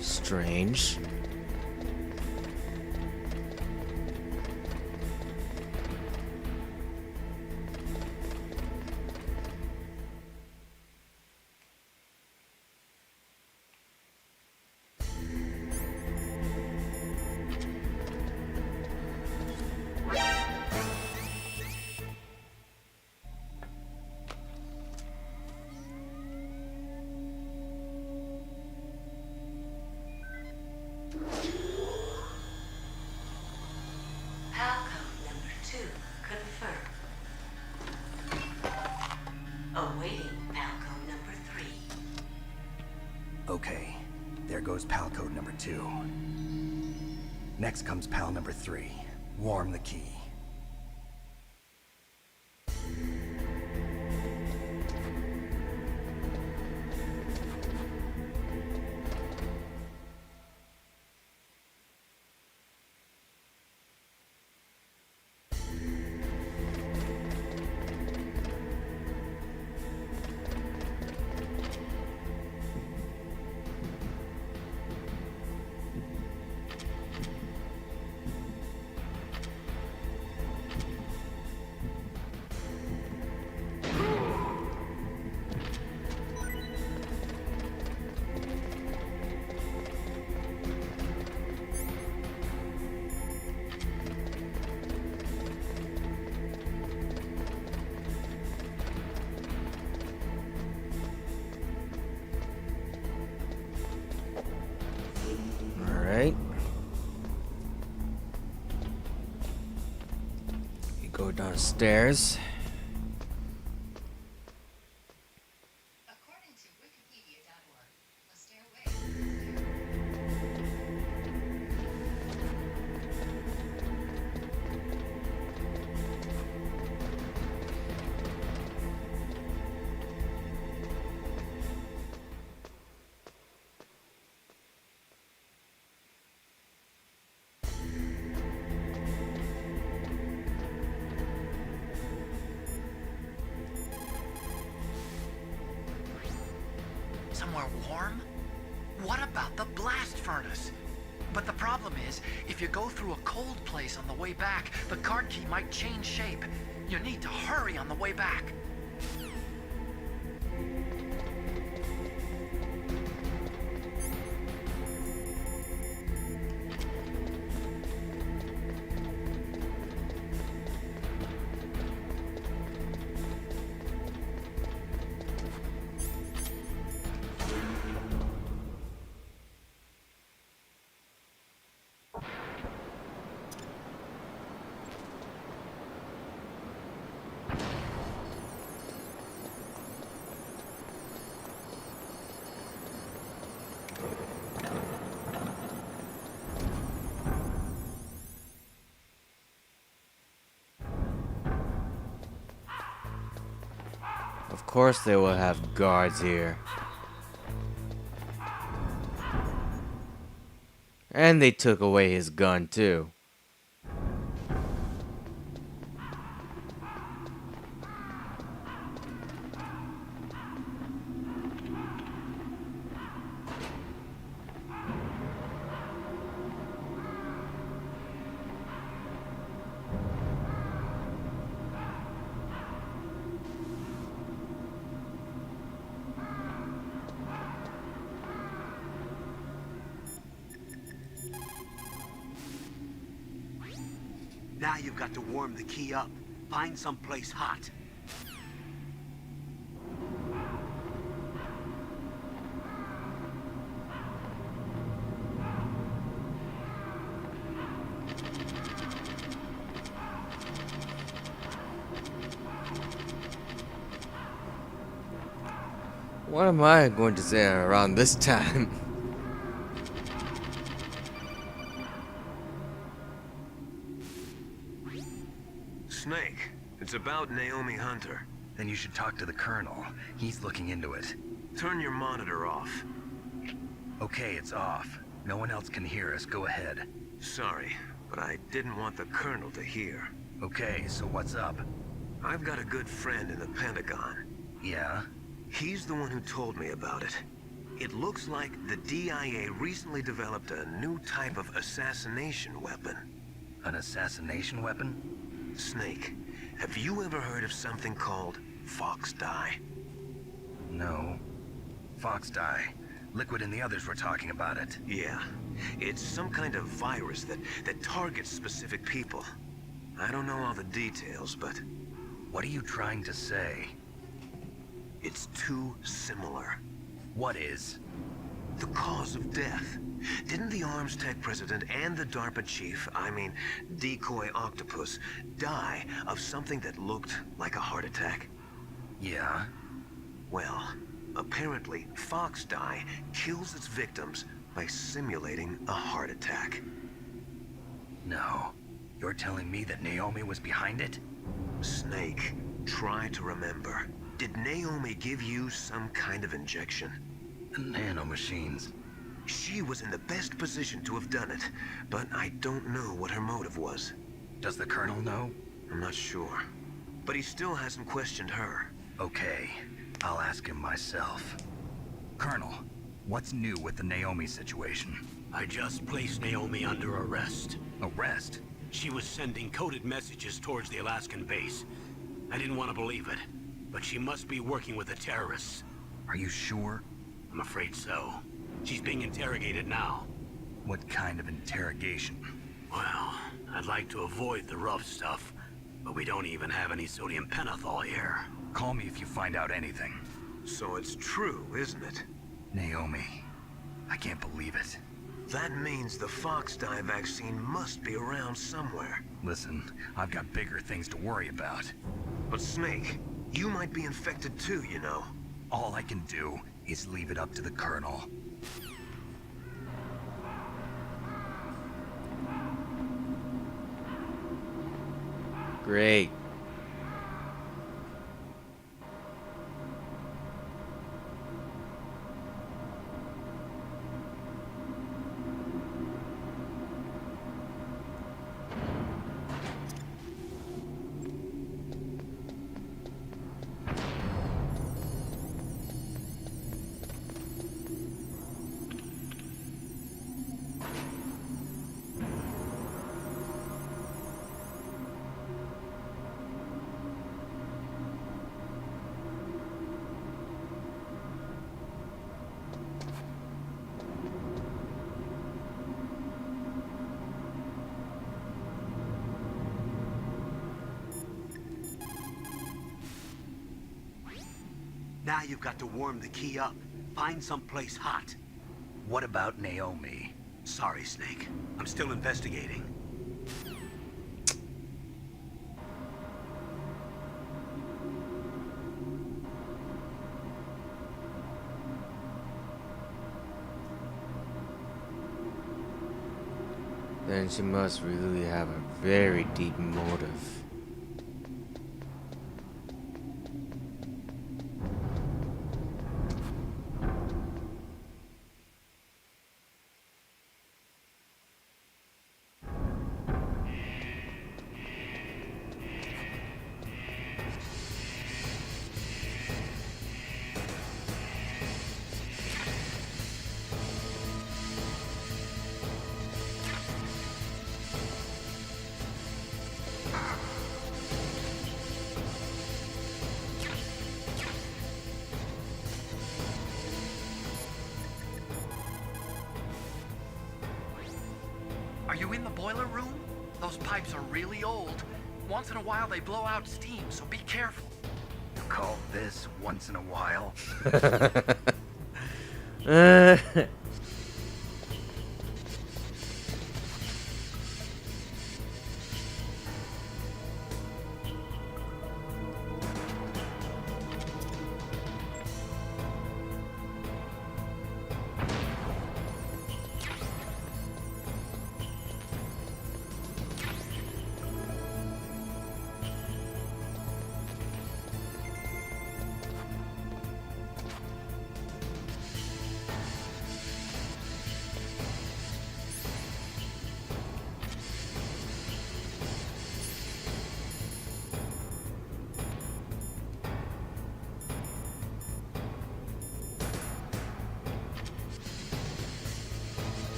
Strange. Palcode number 2 confirmed. Awaiting Palcode number 3. Okay, there goes pal code number 2. Next comes pal number 3. Warm the key. Alright. You go downstairs. According to Wikipedia.org, a stairway. Somewhere warm? What about the blast furnace? But the problem is, if you go through a cold place on the way back, the card key might change shape. You need to hurry on the way back. Of course they will have guards here. And they took away his gun too. Now you've got to warm the key up. Find someplace hot. What am I going to say around this time? Snake, it's about Naomi Hunter. Then you should talk to the Colonel. He's looking into it. Turn your monitor off. Okay, it's off. No one else can hear us. Go ahead. Sorry, but I didn't want the Colonel to hear. Okay, so what's up? I've got a good friend in the Pentagon. Yeah? He's the one who told me about it. It looks like the DIA recently developed a new type of assassination weapon. An assassination weapon? Snake, have you ever heard of something called Fox Dye? No. Fox Dye. Liquid and the others were talking about it. Yeah. It's some kind of virus that targets specific people. I don't know all the details, but... What are you trying to say? It's too similar. What is? The cause of death. Didn't the Arms Tech president and the DARPA chief, I mean, Decoy Octopus, die of something that looked like a heart attack? Yeah? Well, apparently, Fox Dye kills its victims by simulating a heart attack. No. You're telling me that Naomi was behind it? Snake, try to remember. Did Naomi give you some kind of injection? The nanomachines. She was in the best position to have done it, but I don't know what her motive was. Does the Colonel know? I'm not sure. But he still hasn't questioned her. Okay, I'll ask him myself. Colonel, what's new with the Naomi situation? I just placed Naomi under arrest. Arrest? She was sending coded messages towards the Alaskan base. I didn't want to believe it, but she must be working with the terrorists. Are you sure? I'm afraid so. She's being interrogated now. What kind of interrogation? Well, I'd like to avoid the rough stuff, but we don't even have any sodium pentothal here. Call me if you find out anything. So it's true, isn't it? Naomi, I can't believe it. That means the Fox Dye vaccine must be around somewhere. Listen, I've got bigger things to worry about. But Snake, you might be infected too, you know. All I can do is leave it up to the Colonel. Great. Now you've got to warm the key up. Find someplace hot. What about Naomi? Sorry, Snake. I'm still investigating. Then she must really have a very deep motive. Are you in the boiler room? Those pipes are really old. Once in a while they blow out steam, so be careful. You call this once in a while?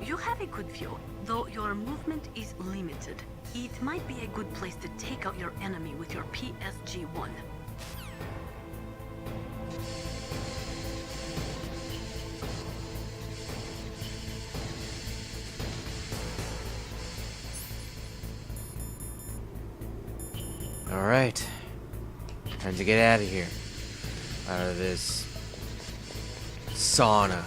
You have a good view, though your movement is limited. It might be a good place to take out your enemy with your PSG-1. Alright. Time to get out of here. Out of this sauna.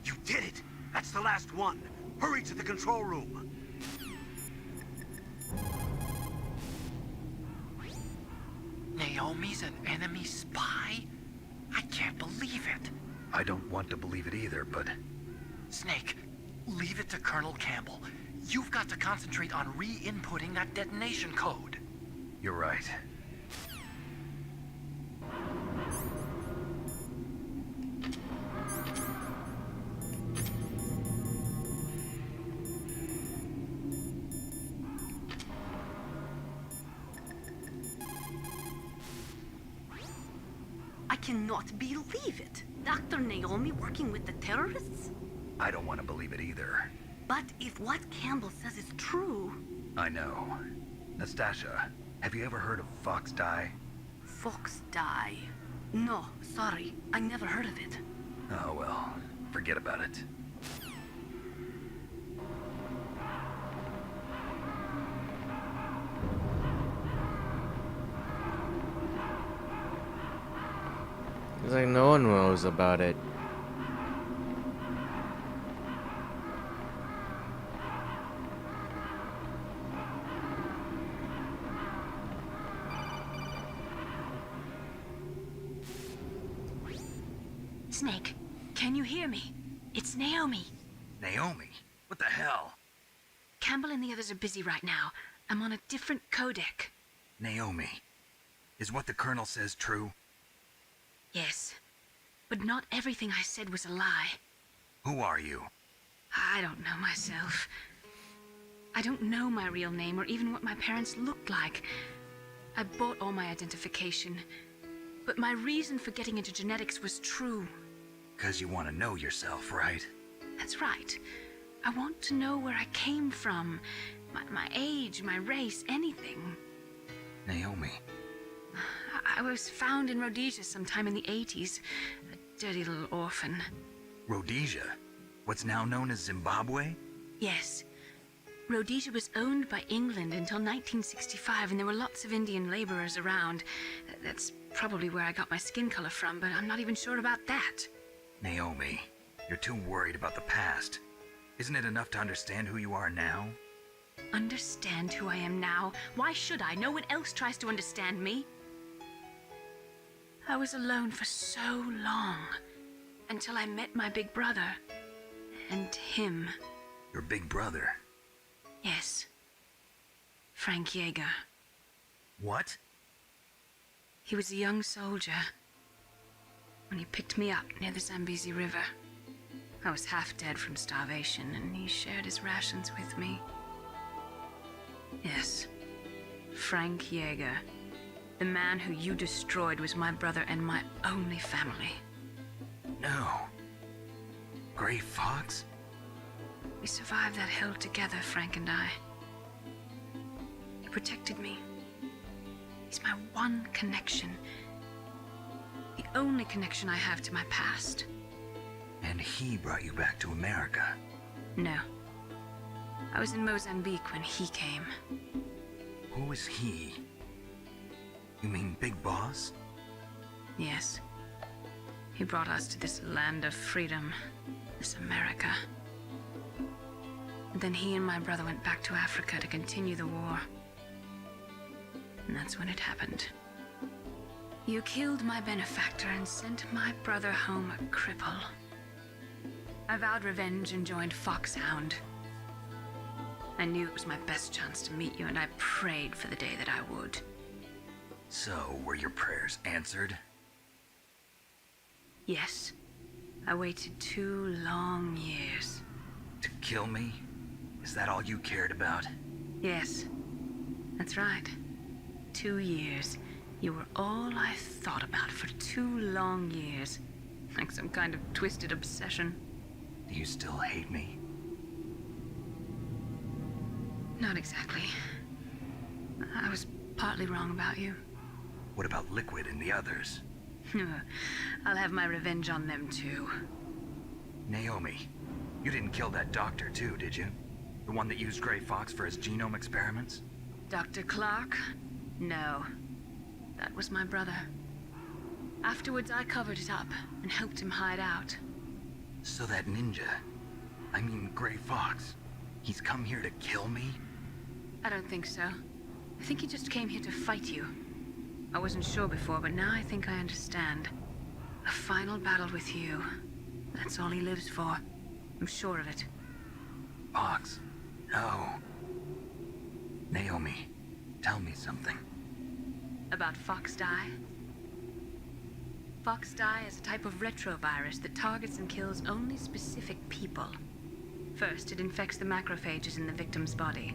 You did it! That's the last one! Hurry to the control room! Naomi's an enemy spy? I can't believe it. I don't want to believe it either, but... Snake, leave it to Colonel Campbell. You've got to concentrate on re-inputting that detonation code. You're right. I cannot believe it. Dr. Naomi working with the terrorists? I don't want to believe it either. But if what Campbell says is true... I know. Nastasha, have you ever heard of Fox Die? Fox Die? No, sorry. I never heard of it. Oh well, forget about it. It's like no one knows about it. Snake, can you hear me? It's Naomi. Naomi? What the hell? Campbell and the others are busy right now. I'm on a different codec. Naomi, is what the Colonel says true? Yes, but not everything I said was a lie. Who are you? I don't know myself. I don't know my real name or even what my parents looked like. I bought all my identification. but my reason for getting into genetics was true. 'Cause you want to know yourself, right? That's right. I want to know where I came from. My age, my race, anything. Naomi. I was found in Rhodesia sometime in the 80s. A dirty little orphan. Rhodesia? What's now known as Zimbabwe? Yes. Rhodesia was owned by England until 1965, and there were lots of Indian laborers around. That's probably where I got my skin color from, but I'm not even sure about that. Naomi, you're too worried about the past. Isn't it enough to understand who you are now? Understand who I am now? Why should I? No one else tries to understand me. I was alone for so long, until I met my big brother. And him. Your big brother? Yes. Frank Yeager. What? He was a young soldier when he picked me up near the Zambezi River. I was half dead from starvation, and he shared his rations with me. Yes, Frank Yeager. The man who you destroyed was my brother and my only family. No. Gray Fox? We survived that hell together, Frank and I. He protected me. He's my one connection. The only connection I have to my past. And he brought you back to America? No. I was in Mozambique when he came. Who is he? You mean Big Boss? Yes. He brought us to this land of freedom, this America. And then he and my brother went back to Africa to continue the war. And that's when it happened. You killed my benefactor and sent my brother home a cripple. I vowed revenge and joined Foxhound. I knew it was my best chance to meet you, and I prayed for the day that I would. So, were your prayers answered? Yes. I waited 2 long years. To kill me? Is that all you cared about? Yes. That's right. 2 years. You were all I thought about for 2 long years. Like some kind of twisted obsession. Do you still hate me? Not exactly. I was partly wrong about you. What about Liquid and the others? I'll have my revenge on them too. Naomi, you didn't kill that doctor too, did you? The one that used Gray Fox for his genome experiments? Dr. Clark? No. That was my brother. Afterwards, I covered it up and helped him hide out. So that ninja, I mean Gray Fox, he's come here to kill me? I don't think so. I think he just came here to fight you. I wasn't sure before, but now I think I understand. A final battle with you. That's all he lives for. I'm sure of it. Fox, no. Naomi, tell me something. About Fox Die? Fox Die is a type of retrovirus that targets and kills only specific people. First, it infects the macrophages in the victim's body.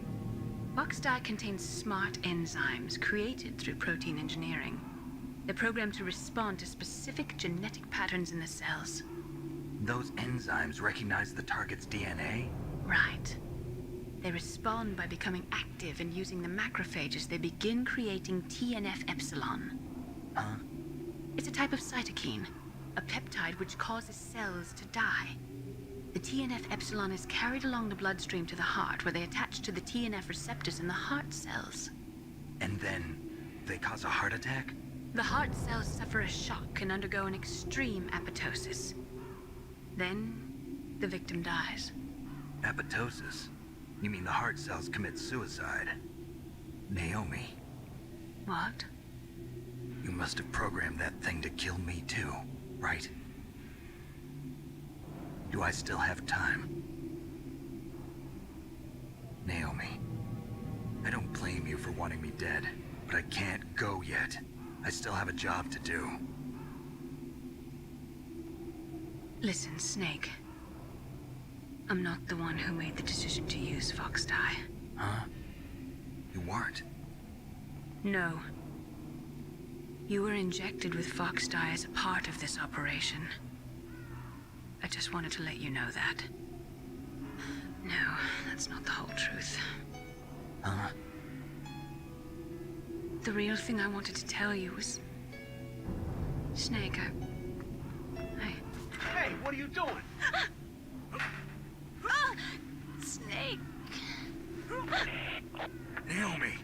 Fox Die contains smart enzymes created through protein engineering. They're programmed to respond to specific genetic patterns in the cells. Those enzymes recognize the target's DNA? Right. They respond by becoming active and using the macrophages. They begin creating TNF-epsilon. Huh? It's a type of cytokine, a peptide which causes cells to die. The TNF-epsilon is carried along the bloodstream to the heart, where they attach to the TNF receptors in the heart cells. And then they cause a heart attack? The heart cells suffer a shock and undergo an extreme apoptosis. Then, the victim dies. Apoptosis? You mean the heart cells commit suicide? Naomi. What? You must have programmed that thing to kill me too, right? Do I still have time? Naomi, I don't blame you for wanting me dead, but I can't go yet. I still have a job to do. Listen, Snake. I'm not the one who made the decision to use Fox Die. Huh? You weren't? No. You were injected with Fox dye as a part of this operation. I just wanted to let you know that. No, that's not the whole truth. Huh? The real thing I wanted to tell you was... Snake, Hey, what are you doing? Snake! Naomi!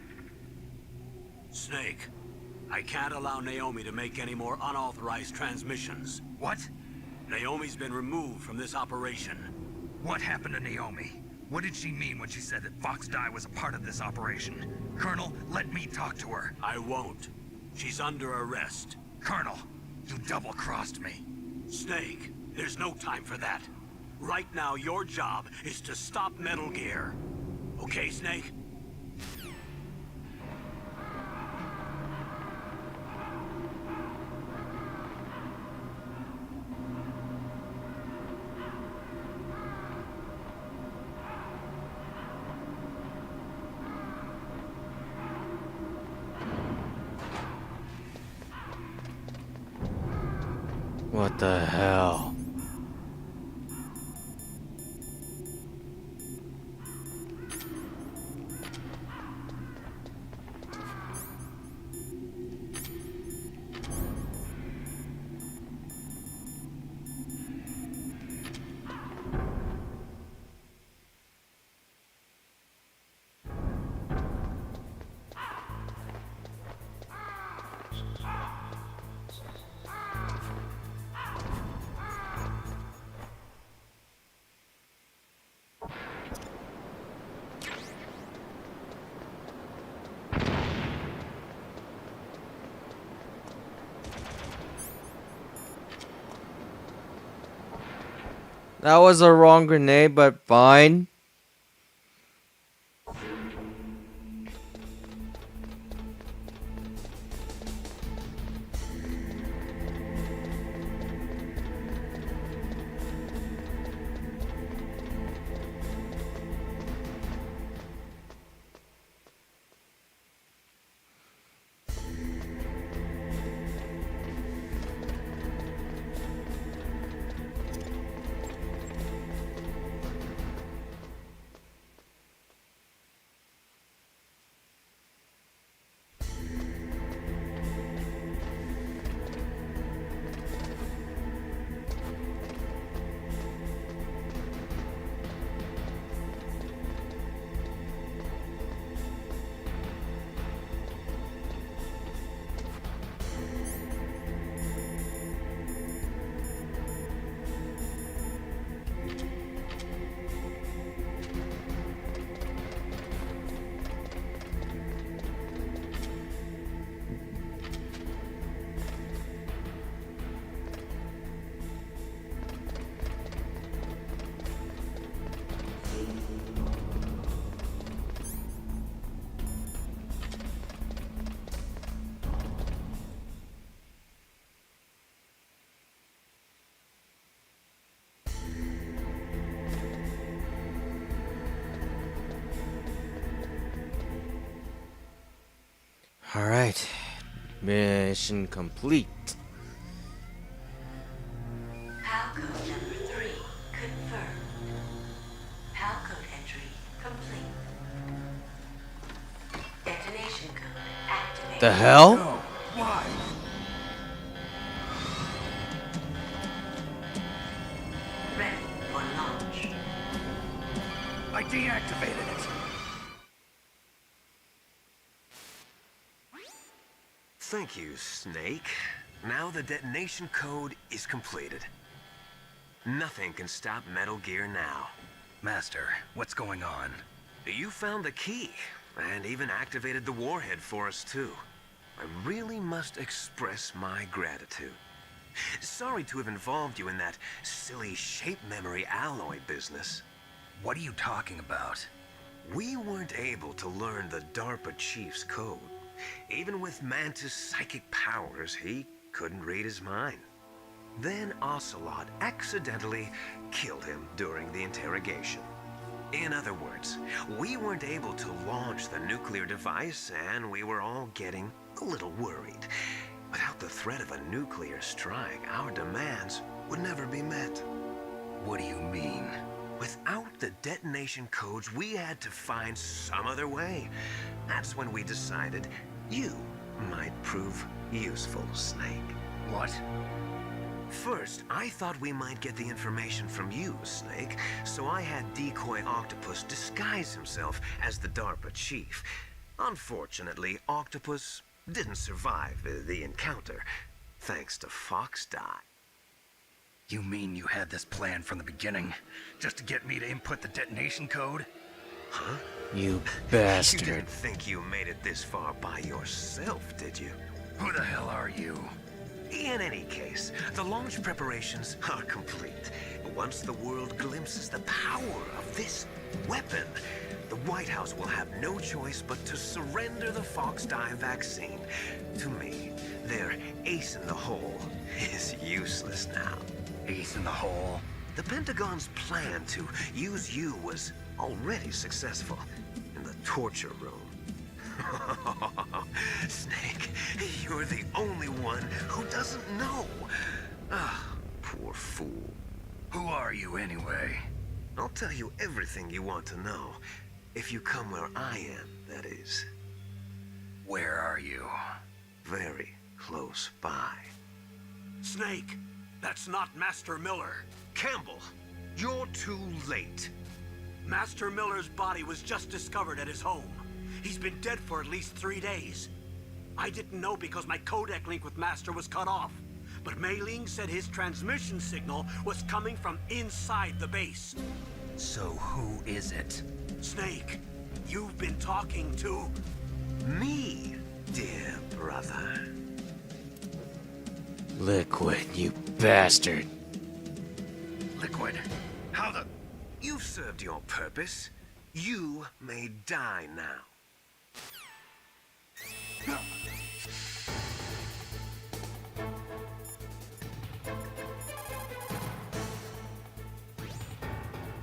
Snake, I can't allow Naomi to make any more unauthorized transmissions. What? Naomi's been removed from this operation. What happened to Naomi? What did she mean when she said that Fox dye was a part of this operation? Colonel, let me talk to her. I won't. She's under arrest. Colonel, you double-crossed me. Snake, there's no time for that. Right now, your job is to stop Metal Gear. Okay, Snake? What the hell? That was a wrong grenade, but fine. Alright. Mission complete. Palcode number 3 confirmed. Palcode entry complete. Detonation code activated. The hell? No, why? Ready for launch. I deactivated it. Thank you, Snake. Now the detonation code is completed. Nothing can stop Metal Gear now. Master, what's going on? You found the key, and even activated the warhead for us, too. I really must express my gratitude. Sorry to have involved you in that silly shape memory alloy business. What are you talking about? We weren't able to learn the DARPA chief's code. Even with Mantis' psychic powers, he couldn't read his mind. Then Ocelot accidentally killed him during the interrogation. In other words, we weren't able to launch the nuclear device, and we were all getting a little worried. Without the threat of a nuclear strike, our demands would never be met. What do you mean? Without the detonation codes, we had to find some other way. That's when we decided you might prove useful, Snake. What? First, I thought we might get the information from you, Snake, so I had Decoy Octopus disguise himself as the DARPA chief. Unfortunately, Octopus didn't survive the encounter, thanks to Fox Die. You mean you had this plan from the beginning, just to get me to input the detonation code? Huh? You bastard. You didn't think you made it this far by yourself, did you? Who the hell are you? In any case, the launch preparations are complete. Once the world glimpses the power of this weapon, the White House will have no choice but to surrender the Fox Die vaccine to me. Their ace in the hole is useless now. Ace in the hole? The Pentagon's plan to use you was already successful in the torture room. Snake, you're the only one who doesn't know. Ah, poor fool. Who are you anyway? I'll tell you everything you want to know. If you come where I am, that is. Where are you? Very close by. Snake, that's not Master Miller. Campbell, you're too late. Master Miller's body was just discovered at his home. He's been dead for at least 3 days. I didn't know because my codec link with Master was cut off. But Mei Ling said his transmission signal was coming from inside the base. So who is it? Snake, you've been talking to... me, dear brother. Liquid, you bastard. Liquid? How the... You've served your purpose. You may die now.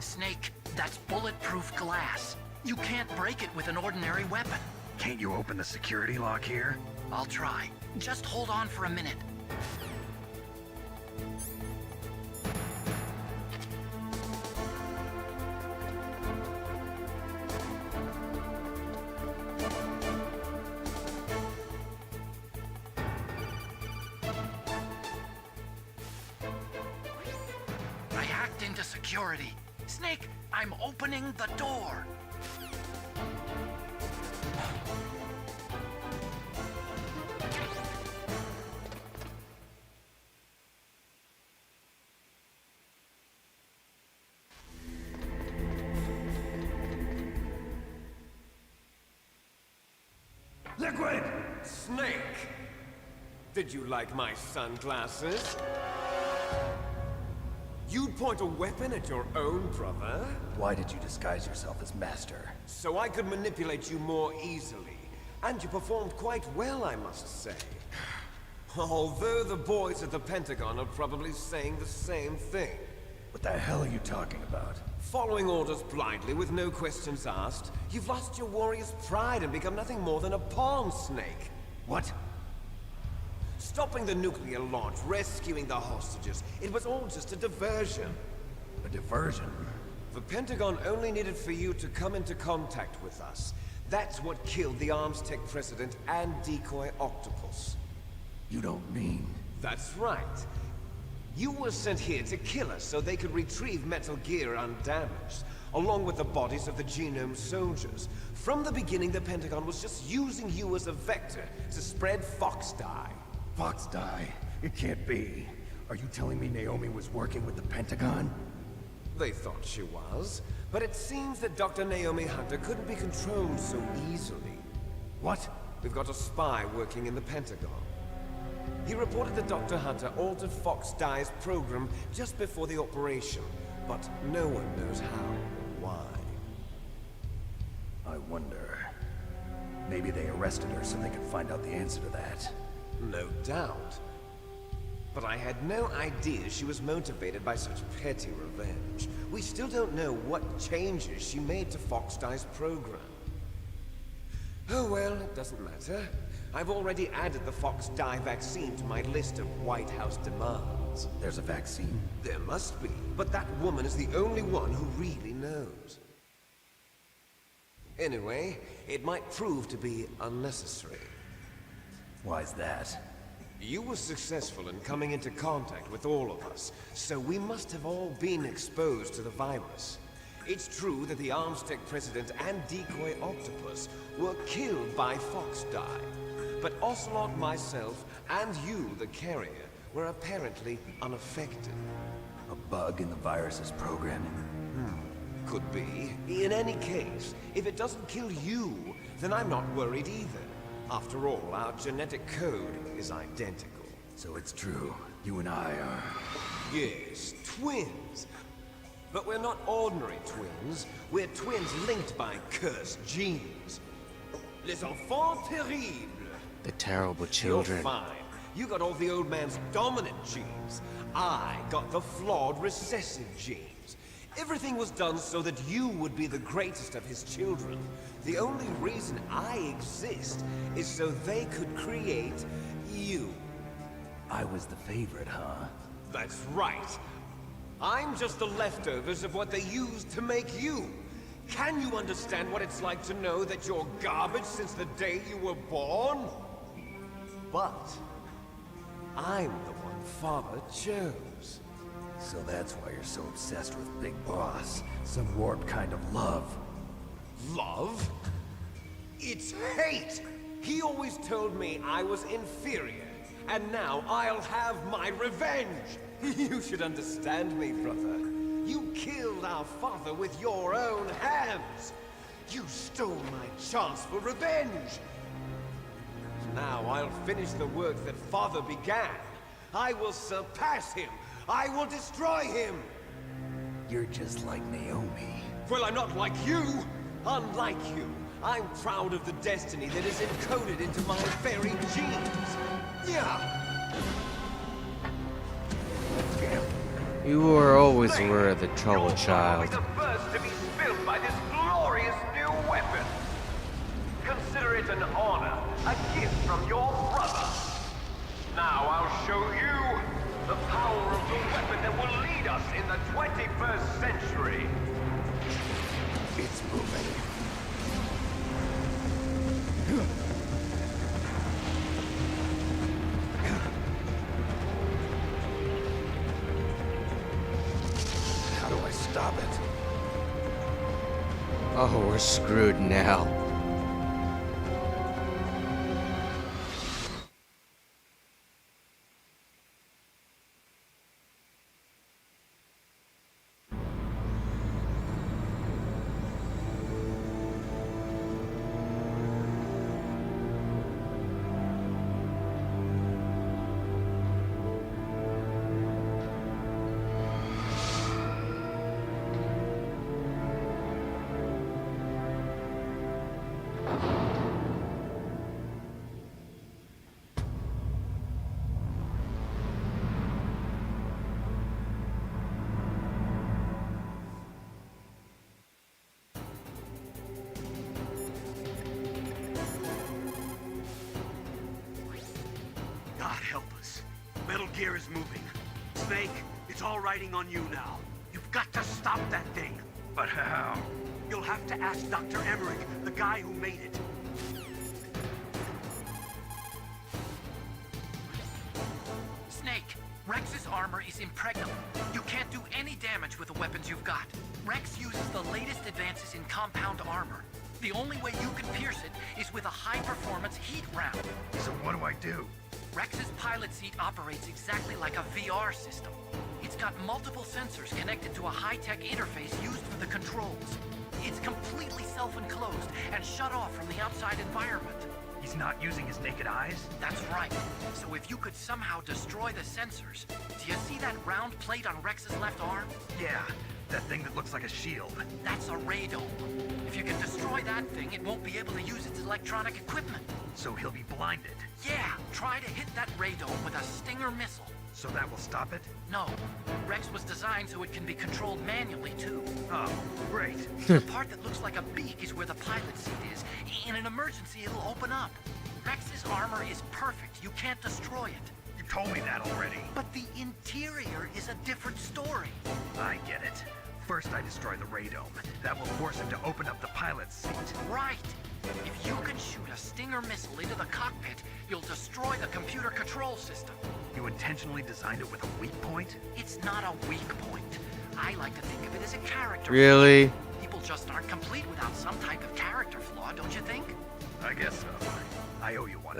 Snake, that's bulletproof glass. You can't break it with an ordinary weapon. Can't you open the security lock here? I'll try. Just hold on for a minute. I hacked into security. Snake, I'm opening the door. Liquid! Snake! Did you like my sunglasses? You'd point a weapon at your own brother? Why did you disguise yourself as Master? So I could manipulate you more easily. And you performed quite well, I must say. Although the boys at the Pentagon are probably saying the same thing. What the hell are you talking about? Following orders blindly with no questions asked, you've lost your warrior's pride and become nothing more than a pawn, Snake. What? Stopping the nuclear launch, rescuing the hostages, it was all just a diversion. A diversion? The Pentagon only needed for you to come into contact with us. That's what killed the Armstech president and Decoy Octopus. You don't mean... That's right. You were sent here to kill us so they could retrieve Metal Gear undamaged, along with the bodies of the Genome soldiers. From the beginning, the Pentagon was just using you as a vector to spread Fox Die. Fox Die? It can't be. Are you telling me Naomi was working with the Pentagon? They thought she was, but it seems that Dr. Naomi Hunter couldn't be controlled so easily. What? We've got a spy working in the Pentagon. He reported that Dr. Hunter altered Fox Die's program just before the operation, but no one knows how or why. I wonder... Maybe they arrested her so they could find out the answer to that. No doubt. But I had no idea she was motivated by such petty revenge. We still don't know what changes she made to Fox Die's program. Oh well, it doesn't matter. I've already added the Fox Die vaccine to my list of White House demands. There's a vaccine? There must be, but that woman is the only one who really knows. Anyway, it might prove to be unnecessary. Why's that? You were successful in coming into contact with all of us, so we must have all been exposed to the virus. It's true that the Armstec President and Decoy Octopus were killed by Fox Die, but Ocelot, myself, and you, the carrier, were apparently unaffected. A bug in the virus's programming? Could be. In any case, if it doesn't kill you, then I'm not worried either. After all, our genetic code is identical. So it's true. You and I are... Yes, twins. But we're not ordinary twins. We're twins linked by cursed genes. Les enfants terribles. The terrible children. You're fine. You got all the old man's dominant genes. I got the flawed recessive genes. Everything was done so that you would be the greatest of his children. The only reason I exist is so they could create you. I was the favorite, huh? That's right. I'm just the leftovers of what they used to make you. Can you understand what it's like to know that you're garbage since the day you were born? But I'm the one Father chose. So that's why you're so obsessed with Big Boss. Some warped kind of love. Love? It's hate! He always told me I was inferior, and now I'll have my revenge! You should understand me, brother. You killed our father with your own hands! You stole my chance for revenge! Now I'll finish the work that Father began. I will surpass him! I will destroy him! You're just like Naomi. Well, I'm not like you! Unlike you, I'm proud of the destiny that is encoded into my very genes! Yeah! You were always were the troubled child. The first to be spilled by this glorious new weapon! Consider it an honor, a gift from your brother! Now I'll show you the power of the weapon that will lead us in the 21st century! It's moving. How do I stop it? Oh, we're screwed now. God help us. Metal Gear is moving. Snake, it's all riding on you now. You've got to stop that thing. But how? You'll have to ask Dr. Emmerich, the guy who made it. Snake, Rex's armor is impregnable. You can't do any damage with the weapons you've got. Rex uses the latest advances in compound armor. The only way you can pierce it is with a high-performance heat round. So what do I do? Rex's pilot seat operates exactly like a VR system. It's got multiple sensors connected to a high-tech interface used for the controls. It's completely self-enclosed and shut off from the outside environment. He's not using his naked eyes? That's right. So if you could somehow destroy the sensors... Do you see that round plate on Rex's left arm? Yeah, that thing that looks like a shield. That's a radome. If you can destroy that thing, it won't be able to use its electronic equipment. So he'll be blinded. Yeah, try to hit that radome with a Stinger missile. So that will stop it? No. Rex was designed so it can be controlled manually, too. Oh, great. The part that looks like a beak is where the pilot seat is. In an emergency, it'll open up. Rex's armor is perfect. You can't destroy it. You told me that already. But the interior is a different story. I get it. First I destroy the radome. That will force him to open up the pilot's seat. Right. If you can shoot a Stinger missile into the cockpit, you'll destroy the computer control system. You intentionally designed it with a weak point? It's not a weak point. I like to think of it as a character Really? flaw. People just aren't complete without some type of character flaw, don't you think? I guess so. I owe you one.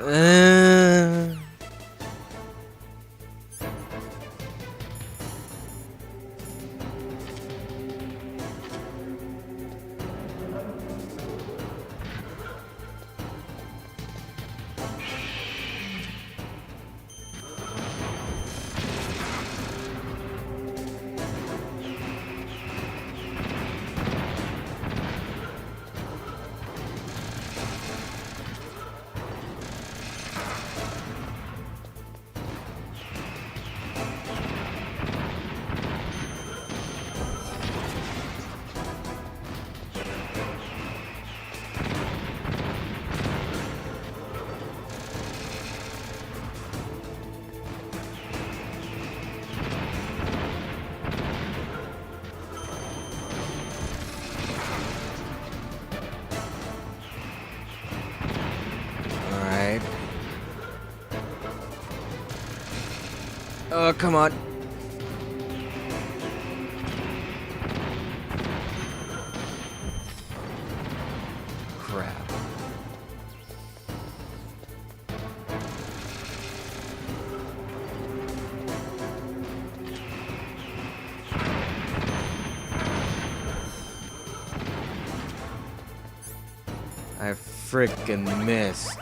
Oh, come on. Crap. I frickin' missed.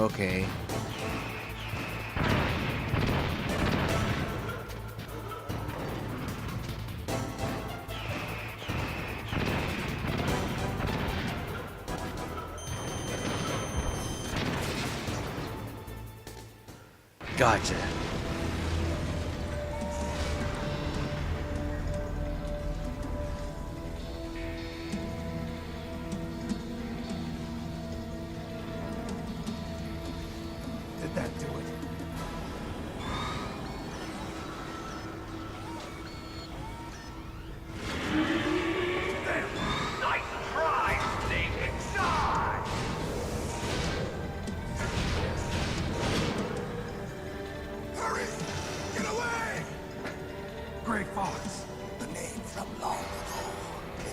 Okay. Gotcha. Did that do it? Nice try, Snake! Die! Hurry! Get away! Gray Fox. The name from long ago.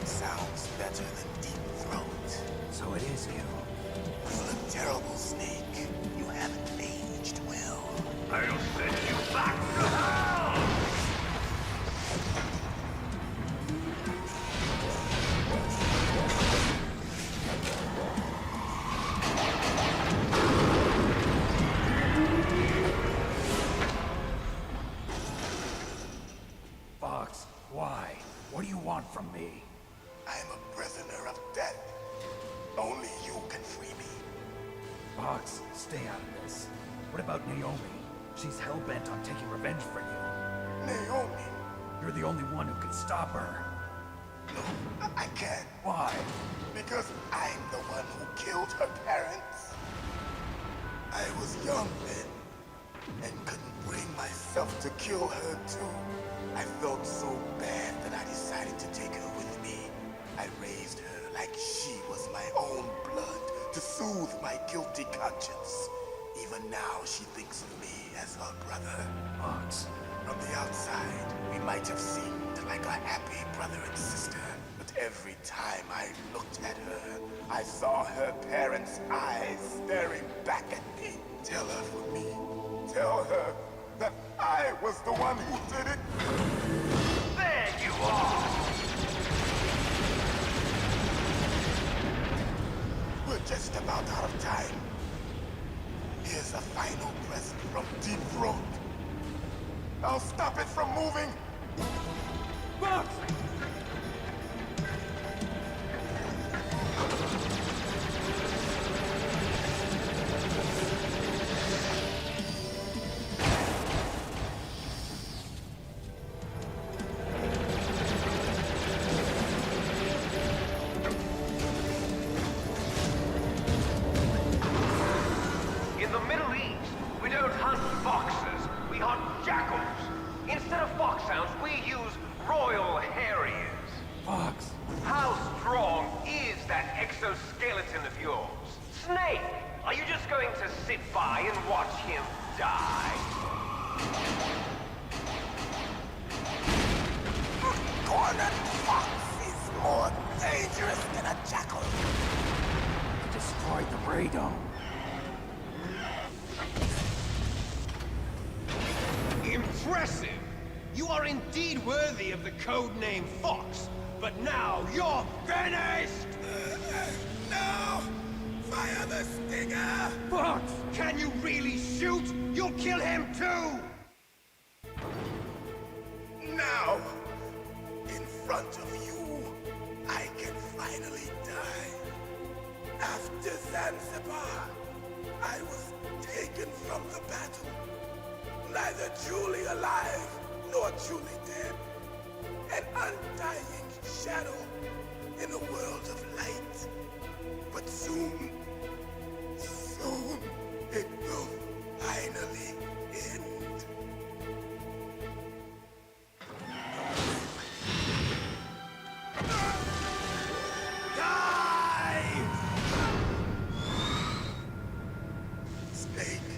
It sounds better than Deep Throat. So it is you. You look terrible, Snake. You haven't aged well. I'll send you back to hell! What do you want from me? I'm a prisoner of death. Only you can free me. Fox, stay out of this. What about Naomi? She's hell-bent on taking revenge for you. Naomi? You're the only one who can stop her. No, I can't. Why? Because I'm the one who killed her parents. I was young then, and couldn't bring myself to kill her too. I felt so bad that I decided to take her with me. I raised her like she was my own blood to soothe my guilty conscience. Even now, she thinks of me as her brother. Fox. From the outside, we might have seemed like a happy brother and sister. But every time I looked at her, I saw her parents' eyes staring back at me. Tell her for me. Tell her that I was the one who did it. There you are! We're just about out of time. Here's a final present from Deep Throat. I'll stop it from moving. Fox! In the Middle East, we don't hunt foxes, we hunt jackals. Instead of foxhounds, we use Royal Harriers. Fox! How strong is that exoskeleton of yours? Snake, are you just going to sit by and watch him die? Cornered fox is more dangerous than a jackal. You destroyed the radome. Impressive! You are indeed worthy of the codename Fox, but now you're finished! No! Fire the stinger! Fox! Can you really shoot? You'll kill him too! Now, in front of you, I can finally die. After Zanzibar, I was taken from the battle. Neither truly alive, nor truly dead. An undying shadow in a world of light. But soon, it will finally end. Die! Snake,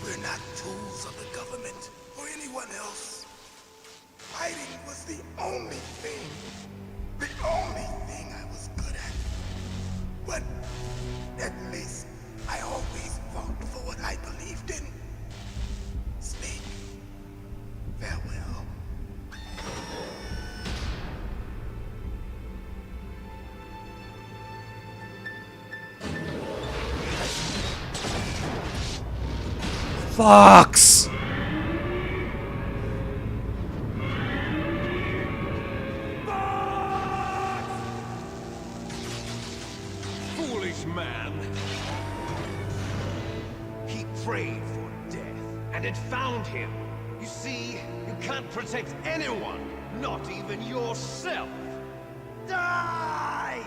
we're not tools of the government or anyone else. Fighting was the only thing I was good at. But at least I always fought for what I believed in. Snake, farewell. Fox! Foolish man! He prayed for death, and it found him. You see, you can't protect anyone, not even yourself. Die!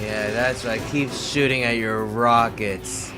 Yeah, that's right. Keep shooting at your rockets.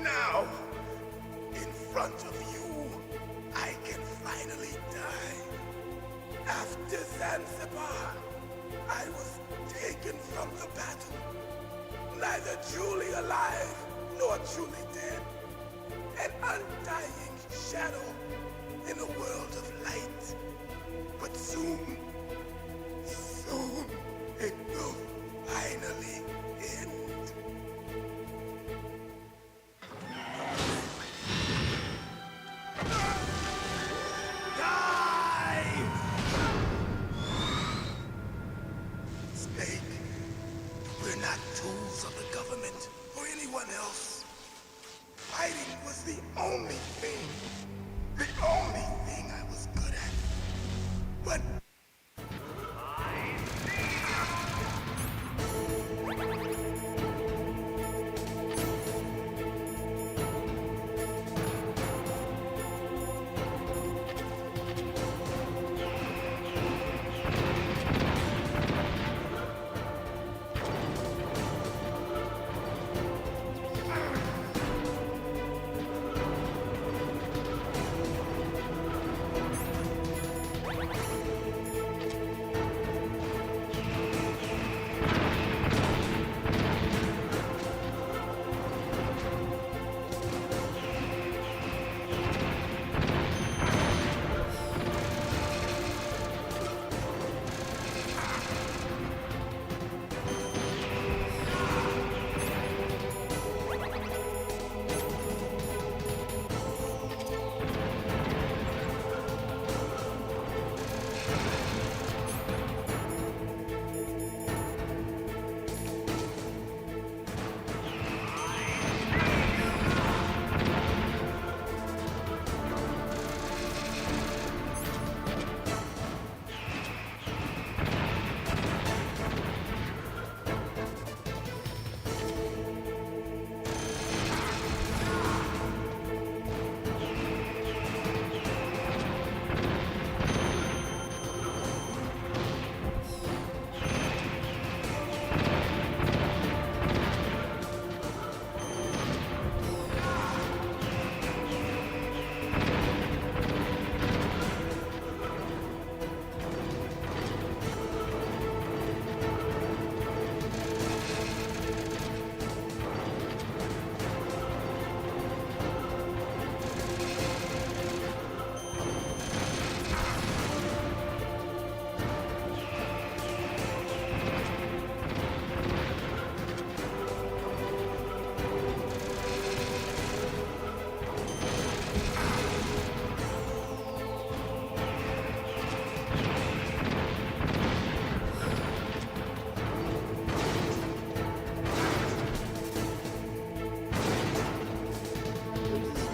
Now, in front of you, I can finally die. After Zanzibar, I was taken from the battle. Neither truly alive nor truly dead. An undying shadow in a world of light. But soon, it will finally end. Snake, we're not tools of the government or anyone else. Fighting was the only thing I was good at. But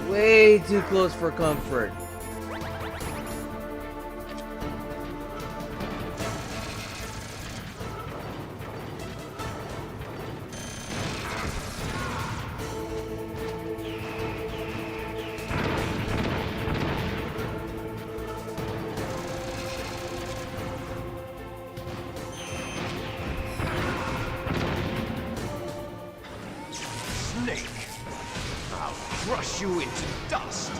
Way too close for comfort. dust!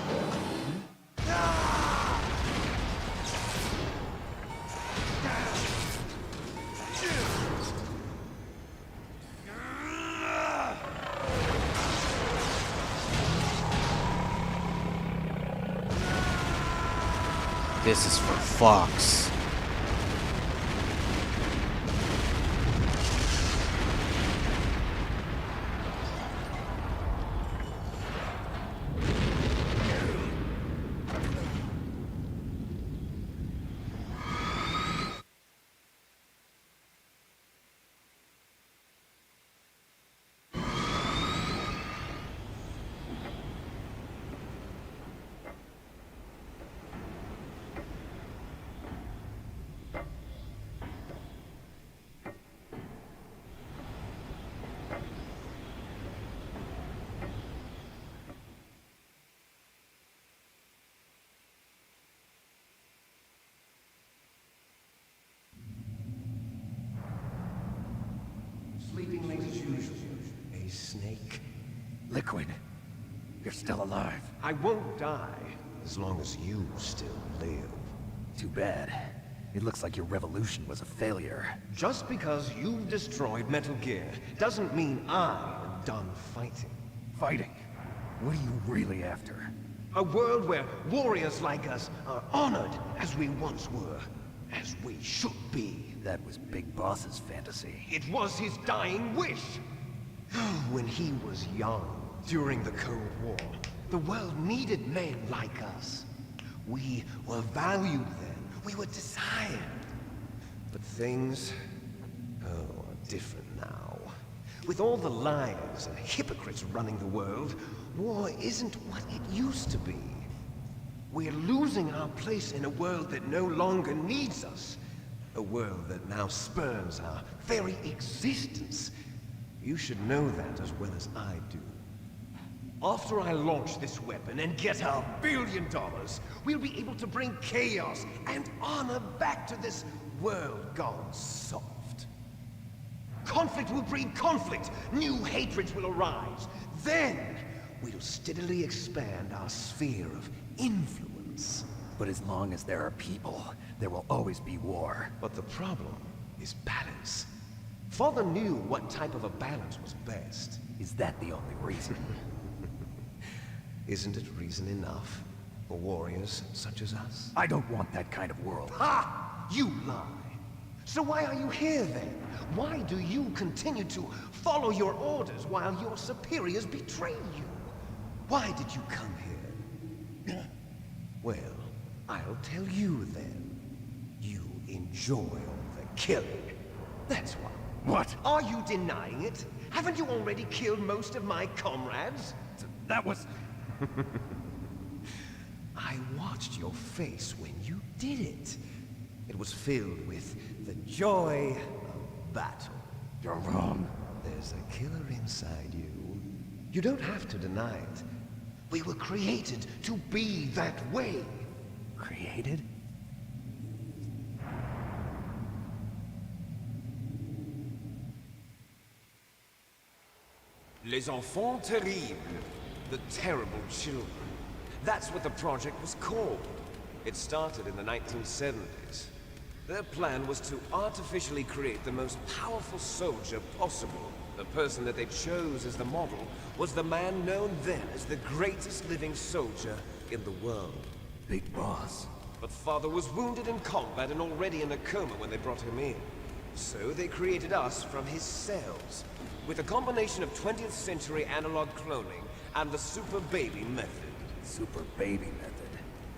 This is for Fox. Sleeping late as usual. A snake. Liquid, you're still alive. I won't die as long as you still live. Too bad. It looks like your revolution was a failure. Just because you've destroyed Metal Gear doesn't mean I am done fighting. Fighting? What are you really after? A world where warriors like us are honored as we once were. As we should be. That was Big Boss's fantasy. It was his dying wish. When he was young, during the Cold War, the world needed men like us. We were valued then. We were desired. But things, are different now. With all the liars and hypocrites running the world, war isn't what it used to be. We're losing our place in a world that no longer needs us. A world that now spurns our very existence. You should know that as well as I do. After I launch this weapon and get our $1 billion, we'll be able to bring chaos and honor back to this world gone soft. Conflict will breed conflict. New hatreds will arise. Then, we'll steadily expand our sphere of influence. But as long as there are people, there will always be war. But the problem is balance. Father knew what type of a balance was best. Is that the only reason? Isn't it reason enough for warriors such as us? I don't want that kind of world. Ha! You lie. So why are you here then? Why do you continue to follow your orders while your superiors betray you? Why did you come here? Well, I'll tell you then. You enjoy all the killing. That's why. What? Are you denying it? Haven't you already killed most of my comrades? That was... I watched your face when you did it. It was filled with the joy of battle. You're wrong. There's a killer inside you. You don't have to deny it. We were created to be that way. Created? Les enfants terribles. The terrible children. That's what the project was called. It started in the 1970s. Their plan was to artificially create the most powerful soldier possible. The person that they chose as the model was the man known then as the greatest living soldier in the world. Big Boss. But Father was wounded in combat and already in a coma when they brought him in. So they created us from his cells, with a combination of 20th century analog cloning and the Super Baby method. Super Baby method.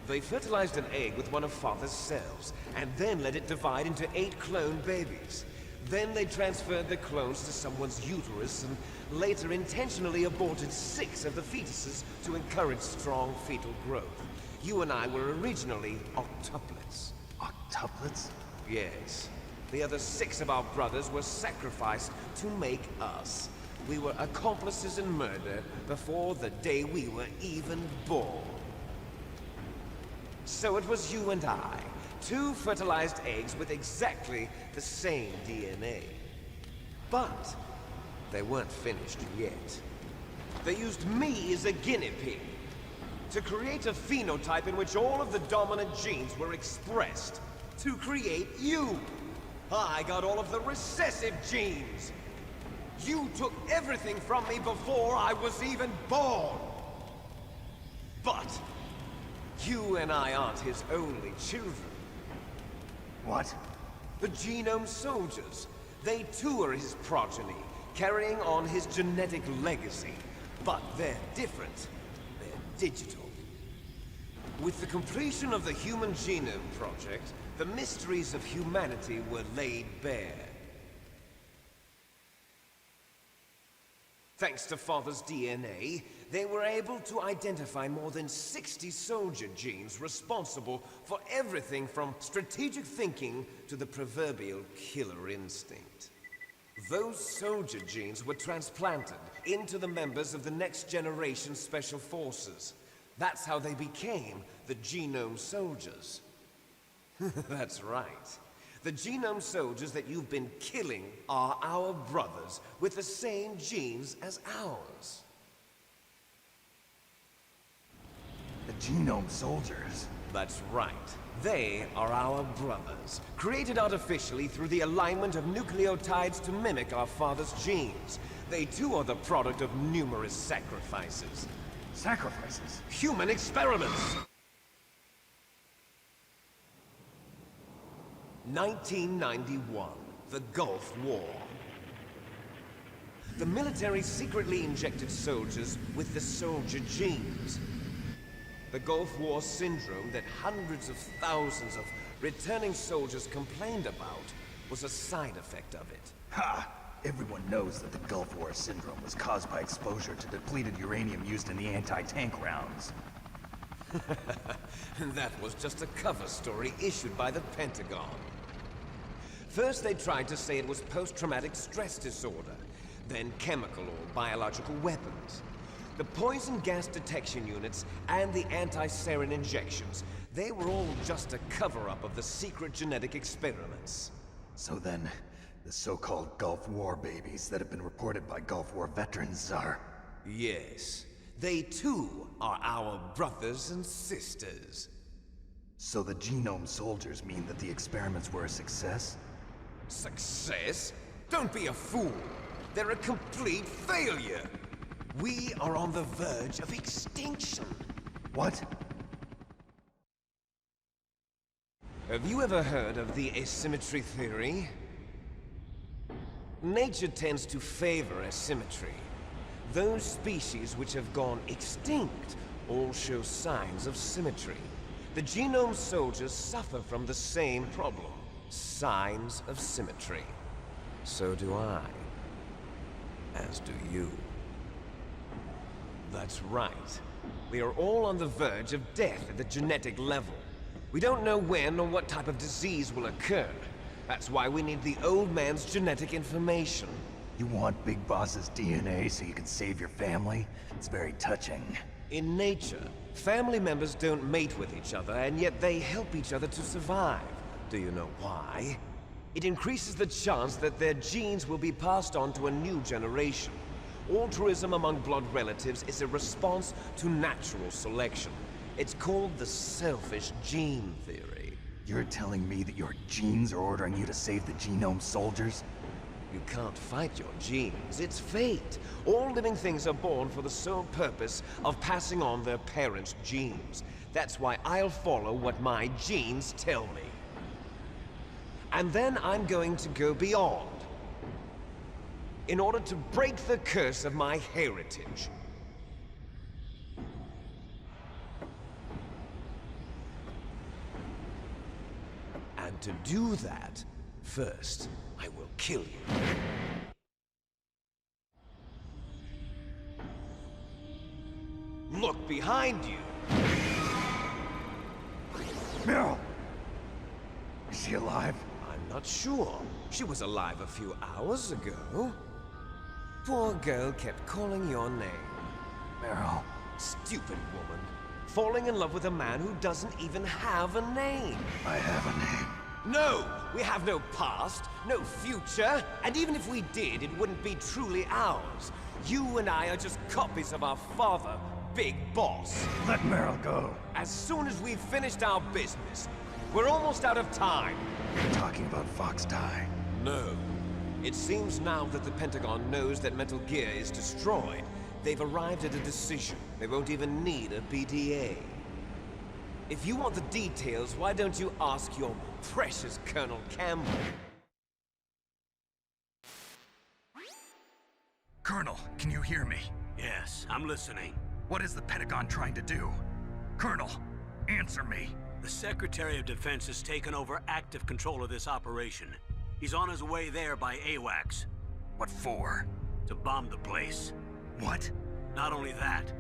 They fertilized an egg with one of Father's cells, and then let it divide into 8 clone babies. Then they transferred the clones to someone's uterus, and later intentionally aborted 6 of the fetuses to encourage strong fetal growth. You and I were originally octuplets. Octuplets? Yes. The other 6 of our brothers were sacrificed to make us. We were accomplices in murder before the day we were even born. So it was you and I, 2 fertilized eggs with exactly the same DNA. But they weren't finished yet. They used me as a guinea pig. to create a phenotype in which all of the dominant genes were expressed. To create you. I got all of the recessive genes. You took everything from me before I was even born. But you and I aren't his only children. What? The Genome Soldiers. They too are his progeny, carrying on his genetic legacy. But they're different. They're digital. With the completion of the Human Genome Project, the mysteries of humanity were laid bare. Thanks to Father's DNA, they were able to identify more than 60 soldier genes responsible for everything from strategic thinking to the proverbial killer instinct. Those soldier genes were transplanted into the members of the Next Generation Special Forces. That's how they became the Genome Soldiers. That's right. The Genome Soldiers that you've been killing are our brothers with the same genes as ours. The Genome Soldiers? That's right. They are our brothers, created artificially through the alignment of nucleotides to mimic our father's genes. They too are the product of numerous sacrifices. Sacrifices? Human experiments! 1991, the Gulf War. The military secretly injected soldiers with the soldier genes. The Gulf War syndrome that hundreds of thousands of returning soldiers complained about was a side effect of it. Ha! Everyone knows that the Gulf War syndrome was caused by exposure to depleted uranium used in the anti-tank rounds. That was just a cover story issued by the Pentagon. First they tried to say it was post-traumatic stress disorder, then chemical or biological weapons. The poison gas detection units and the anti-sarin injections, they were all just a cover-up of the secret genetic experiments. So then, the so-called Gulf War babies that have been reported by Gulf War veterans are... Yes. They too are our brothers and sisters. So the Genome Soldiers mean that the experiments were a success? Success? Don't be a fool. They're a complete failure. We are on the verge of extinction. What? Have you ever heard of the asymmetry theory? Nature tends to favor asymmetry. Those species which have gone extinct all show signs of symmetry. The Genome Soldiers suffer from the same problem. Signs of symmetry. So do I. As do you. That's right. We are all on the verge of death at the genetic level. We don't know when or what type of disease will occur. That's why we need the old man's genetic information. You want Big Boss's DNA so you can save your family? It's very touching. In nature, family members don't mate with each other, and yet they help each other to survive. Do you know why? It increases the chance that their genes will be passed on to a new generation. Altruism among blood relatives is a response to natural selection. It's called the selfish gene theory. You're telling me that your genes are ordering you to save the Genome Soldiers? You can't fight your genes. It's fate. All living things are born for the sole purpose of passing on their parents' genes. That's why I'll follow what my genes tell me. And then I'm going to go beyond. In order to break the curse of my heritage. And to do that, first, I will kill you. Look behind you! Meryl! Is she alive? I'm not sure. She was alive a few hours ago. Poor girl kept calling your name. Meryl. Stupid woman. Falling in love with a man who doesn't even have a name. I have a name. No! We have no past, no future, and even if we did, it wouldn't be truly ours. You and I are just copies of our father, big boss. Let Meryl go. As soon as we've finished our business, we're almost out of time. You're talking about Fox Die. No. It seems now that the Pentagon knows that Metal Gear is destroyed. They've arrived at a decision. They won't even need a BDA. If you want the details, why don't you ask your precious Colonel Campbell? Colonel, can you hear me? Yes, I'm listening. What is the Pentagon trying to do? Colonel, answer me. The Secretary of Defense has taken over active control of this operation. He's on his way there by AWACS. What for? To bomb the place. What? Not only that,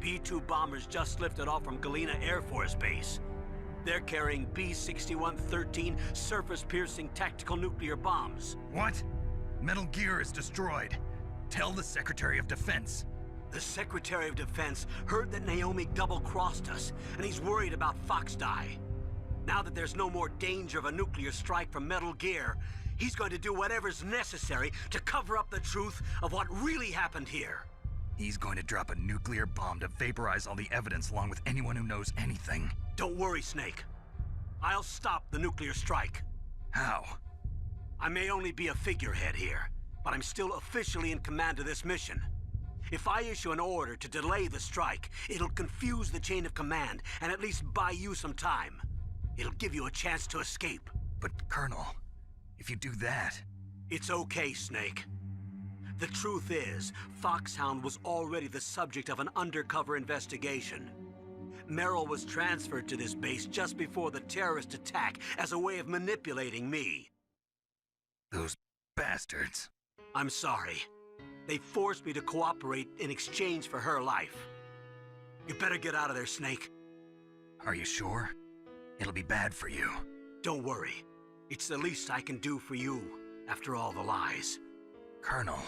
B-2 bombers just lifted off from Galena Air Force Base. They're carrying B-6113 surface-piercing tactical nuclear bombs. What? Metal Gear is destroyed. Tell the Secretary of Defense. The Secretary of Defense heard that Naomi double-crossed us, and he's worried about Fox Die. Now that there's no more danger of a nuclear strike from Metal Gear, he's going to do whatever's necessary to cover up the truth of what really happened here. He's going to drop a nuclear bomb to vaporize all the evidence along with anyone who knows anything. Don't worry, Snake. I'll stop the nuclear strike. How? I may only be a figurehead here, but I'm still officially in command of this mission. If I issue an order to delay the strike, it'll confuse the chain of command and at least buy you some time. It'll give you a chance to escape. But, Colonel, if you do that... It's okay, Snake. The truth is, Foxhound was already the subject of an undercover investigation. Meryl was transferred to this base just before the terrorist attack as a way of manipulating me. Those bastards. I'm sorry. They forced me to cooperate in exchange for her life. You better get out of there, Snake. Are you sure? It'll be bad for you. Don't worry. It's the least I can do for you, after all the lies. Colonel.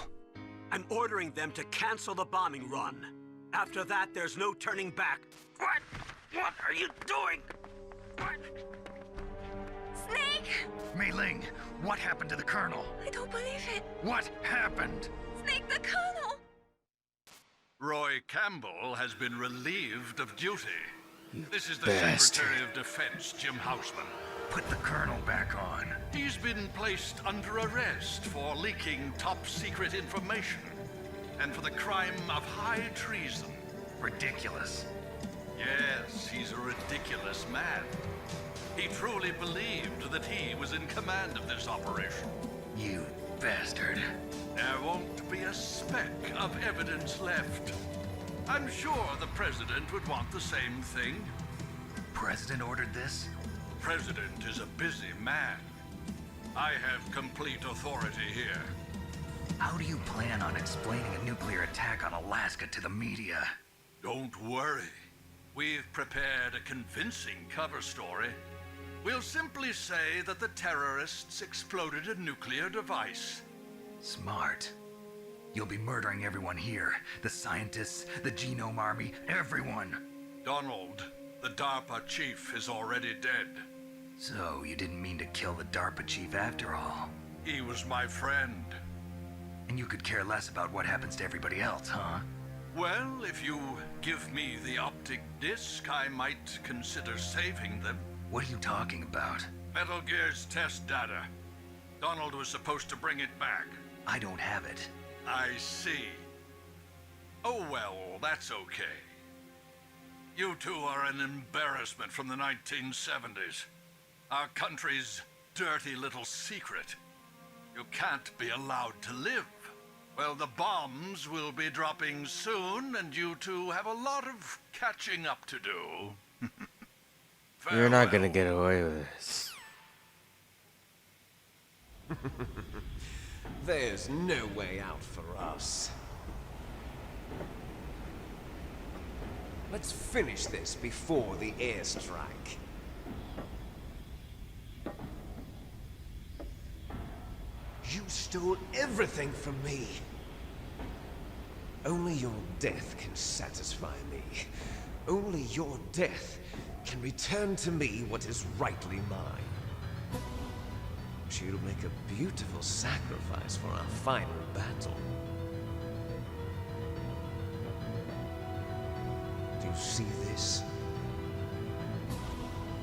I'm ordering them to cancel the bombing run. After that, there's no turning back. What? What are you doing? What? Snake! Mei Ling, what happened to the Colonel? I don't believe it. What happened? Snake, the Colonel! Roy Campbell has been relieved of duty. This is the bastard. Secretary of Defense, Jim Houseman. Put the Colonel back on. He's been placed under arrest for leaking top-secret information and for the crime of high treason. Ridiculous. Yes, he's a ridiculous man. He truly believed that he was in command of this operation. You bastard. There won't be a speck of evidence left. I'm sure the President would want the same thing. President ordered this? President is a busy man. I have complete authority here. How do you plan on explaining a nuclear attack on Alaska to the media? Don't worry. We've prepared a convincing cover story. We'll simply say that the terrorists exploded a nuclear device. Smart. You'll be murdering everyone here. The scientists, the Genome Army, everyone. Donald, the DARPA chief, is already dead. So, you didn't mean to kill the DARPA chief after all? He was my friend. And you could care less about what happens to everybody else, huh? Well, if you give me the optic disc, I might consider saving them. What are you talking about? Metal Gear's test data. Donald was supposed to bring it back. I don't have it. I see. Oh well, that's okay. You two are an embarrassment from the 1970s. Our country's dirty little secret. You can't be allowed to live. Well, the bombs will be dropping soon, and you two have a lot of catching up to do. You're not gonna get away with this. There's no way out for us. Let's finish this before the airstrike. You stole everything from me. Only your death can satisfy me. Only your death can return to me what is rightly mine. She'll make a beautiful sacrifice for our final battle. you see this?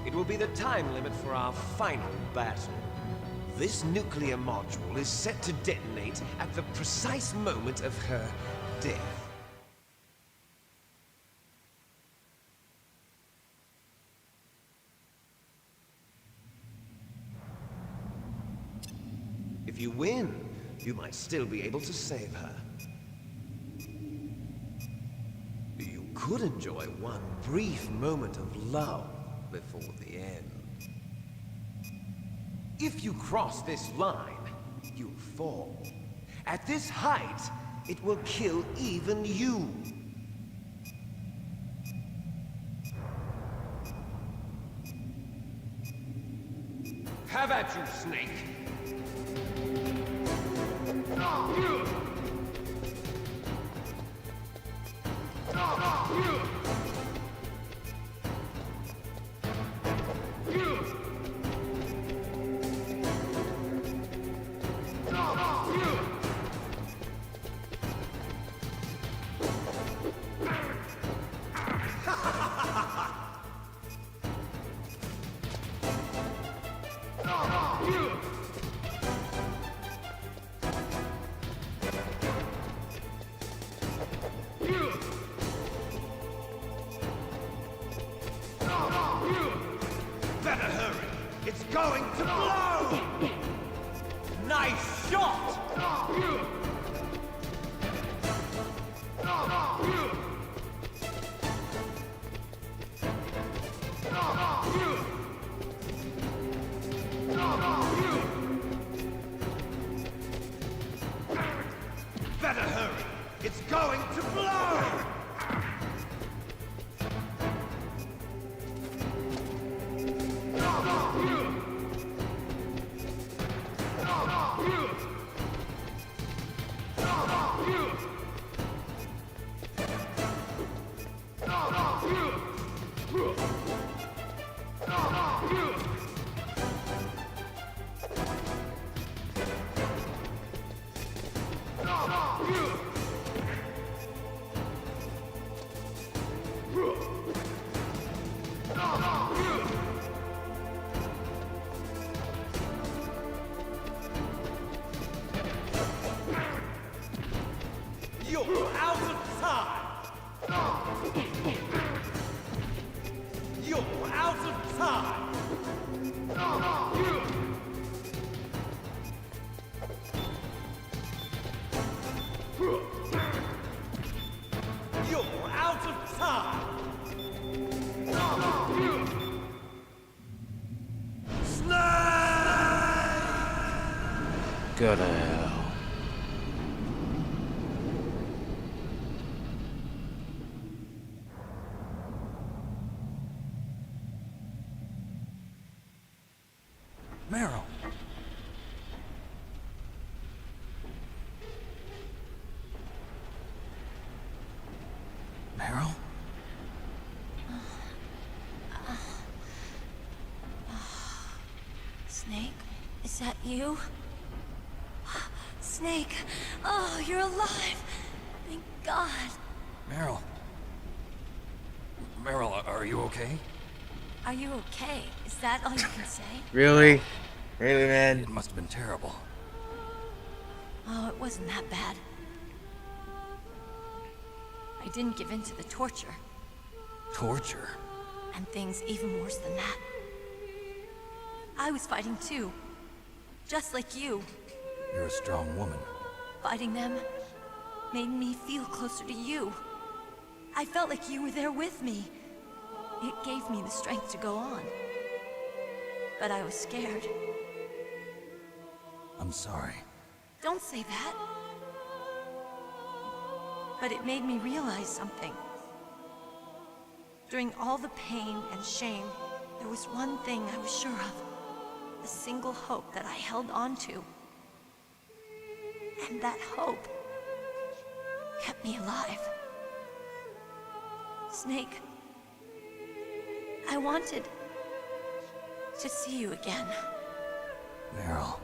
It will be the time limit for our final battle. This nuclear module is set to detonate at the precise moment of her death. If you win, you might still be able to save her. You could enjoy one brief moment of love before the end. If you cross this line, you'll fall. At this height, it will kill even you. Have at you, Snake! Better hurry! It's going to blow! Nice shot! Better hurry! It's going to blow! You're out of time! You're out of time! You're out of time! Go to hell. Meryl! Meryl? Snake, is that you? Snake, oh, you're alive! Thank God. Meryl? Meryl, are you okay? Are you okay? Is that all you can say? Really? Really, man? It must have been terrible. Oh, it wasn't that bad. I didn't give in to the torture. Torture? And things even worse than that. I was fighting too. Just like you. You're a strong woman. Fighting them made me feel closer to you. I felt like you were there with me. It gave me the strength to go on. But I was scared. I'm sorry. Don't say that. But it made me realize something. During all the pain and shame, there was one thing I was sure of. A single hope that I held on to. And that hope kept me alive. Snake, I wanted to see you again. Meryl.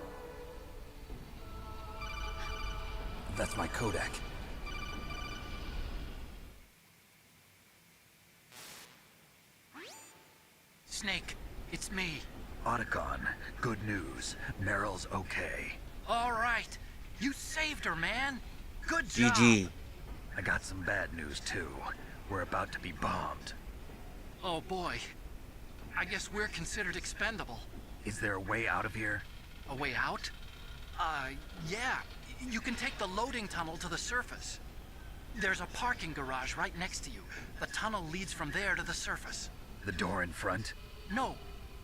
That's my Kodak. Snake, it's me. Otacon, good news. Meryl's okay. All right. You saved her, man. Good job. GG. I got some bad news, too. We're about to be bombed. Oh, boy. I guess we're considered expendable. Is there a way out of here? A way out? Yeah. You can take the loading tunnel to the surface. There's a parking garage right next to you. The tunnel leads from there to the surface. The door in front? No.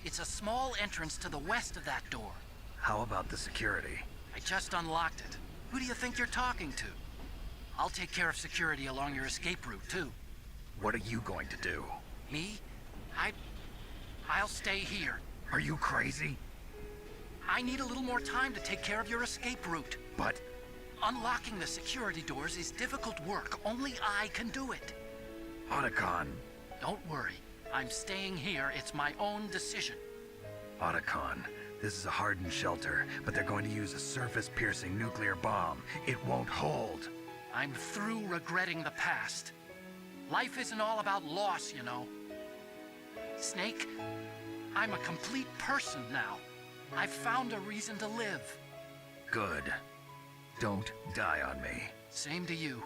It's a small entrance to the west of that door. How about the security? I just unlocked it. Who do you think you're talking to? I'll take care of security along your escape route, too. What are you going to do? Me? I'll stay here. Are you crazy? I need a little more time to take care of your escape route. But... Unlocking the security doors is difficult work. Only I can do it. Otacon. Don't worry. I'm staying here. It's my own decision. Otacon, this is a hardened shelter, but they're going to use a surface-piercing nuclear bomb. It won't hold. I'm through regretting the past. Life isn't all about loss, you know. Snake, I'm a complete person now. I've found a reason to live. Good. Don't die on me. Same to you.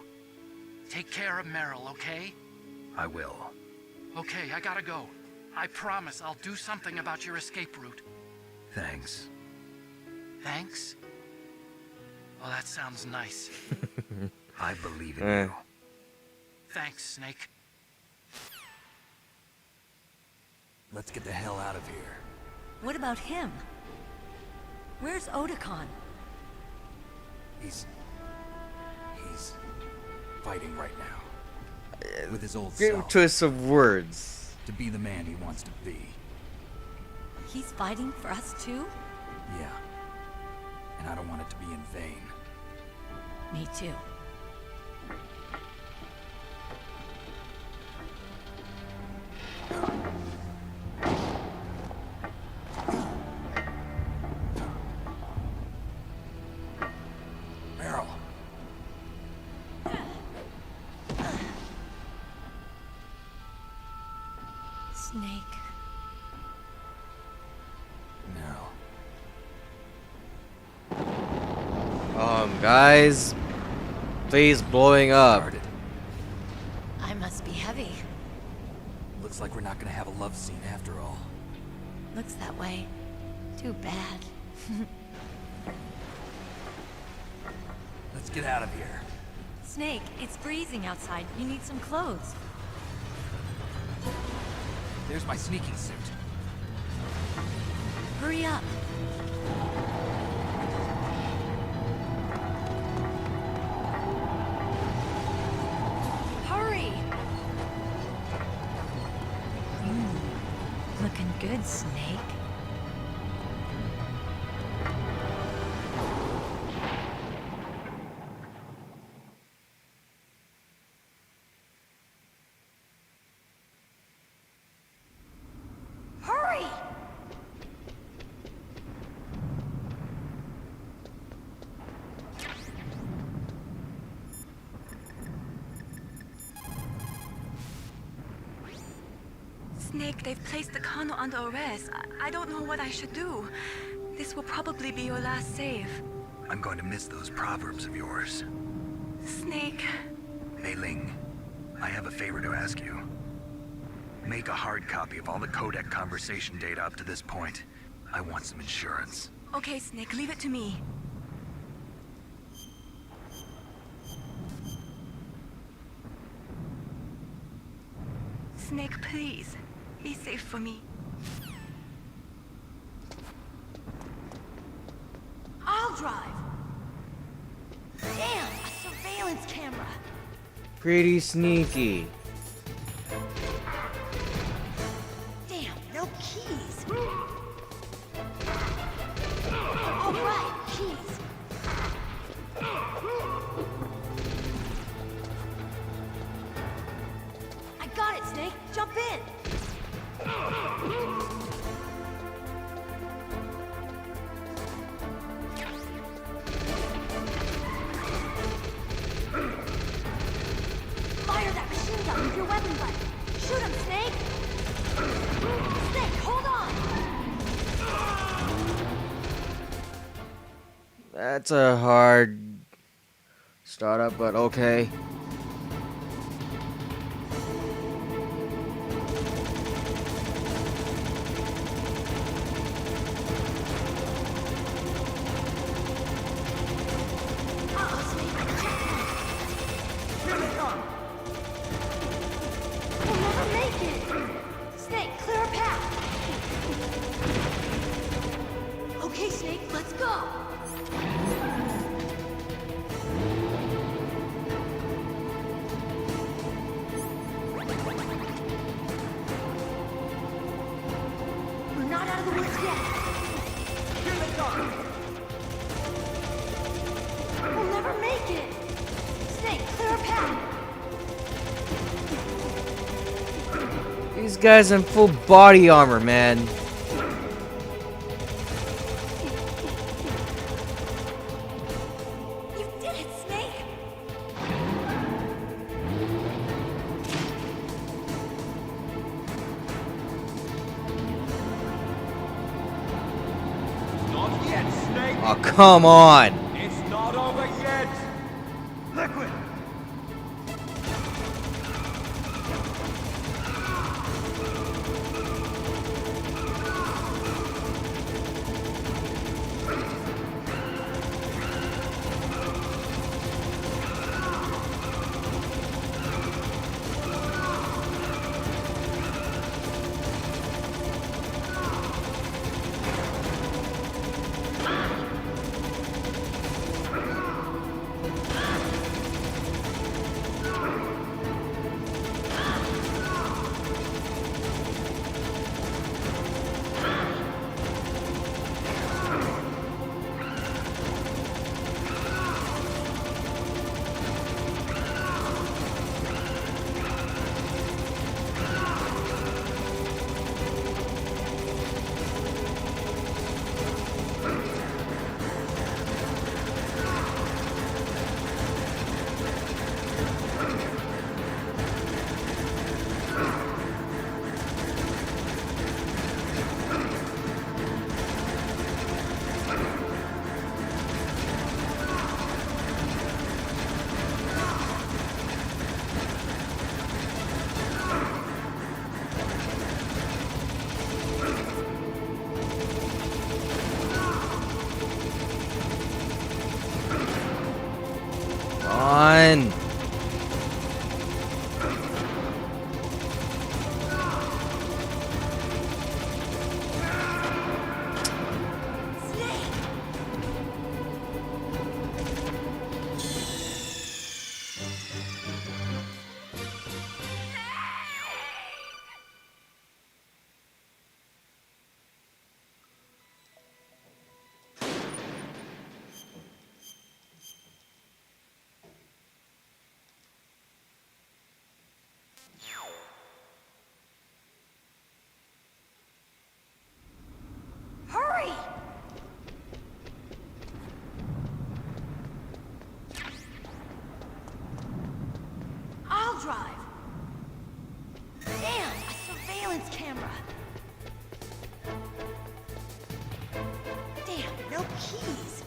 Take care of Meryl, okay? I will. Okay, I gotta go. I promise I'll do something about your escape route. Thanks. Thanks? Oh, that sounds nice. I believe in you. Thanks, Snake. Let's get the hell out of here. What about him? Where's Otacon? He's fighting right now. With his old Great self. choice of words. To be the man he wants to be. He's fighting for us too? Yeah. And I don't want it to be in vain. Me too. Meryl. Snake. No. Guys, please blowing up. I must be heavy. Looks like we're not gonna have a love scene after all. Looks that way. Too bad. Let's get out of here. Snake, it's freezing outside. You need some clothes. There's my sneaking suit. Hurry up. Hurry! Looking good, Snake. Hurry! Snake, they've placed the Colonel under arrest. I don't know what I should do. This will probably be your last save. I'm going to miss those proverbs of yours. Snake. Mei Ling, I have a favor to ask you. Make a hard copy of all the codec conversation data up to this point. I want some insurance. Okay, Snake, leave it to me. Snake, please. Be safe for me. I'll drive. Damn, a surveillance camera. Pretty sneaky. Damn, no keys. All right, keys. I got it, Snake. Jump in. Fire that machine gun. That's a hard startup, but okay. Okay, Snake, let's go! We're not out of the woods yet! Here they come! We'll never make it! Snake, clear a path! These guys in full body armor, man. You did it, Snake! Not yet, Snake! Oh, come on! It's not over yet! Liquid! On. Hurry! I'll drive. Damn, a surveillance camera. Damn, no keys.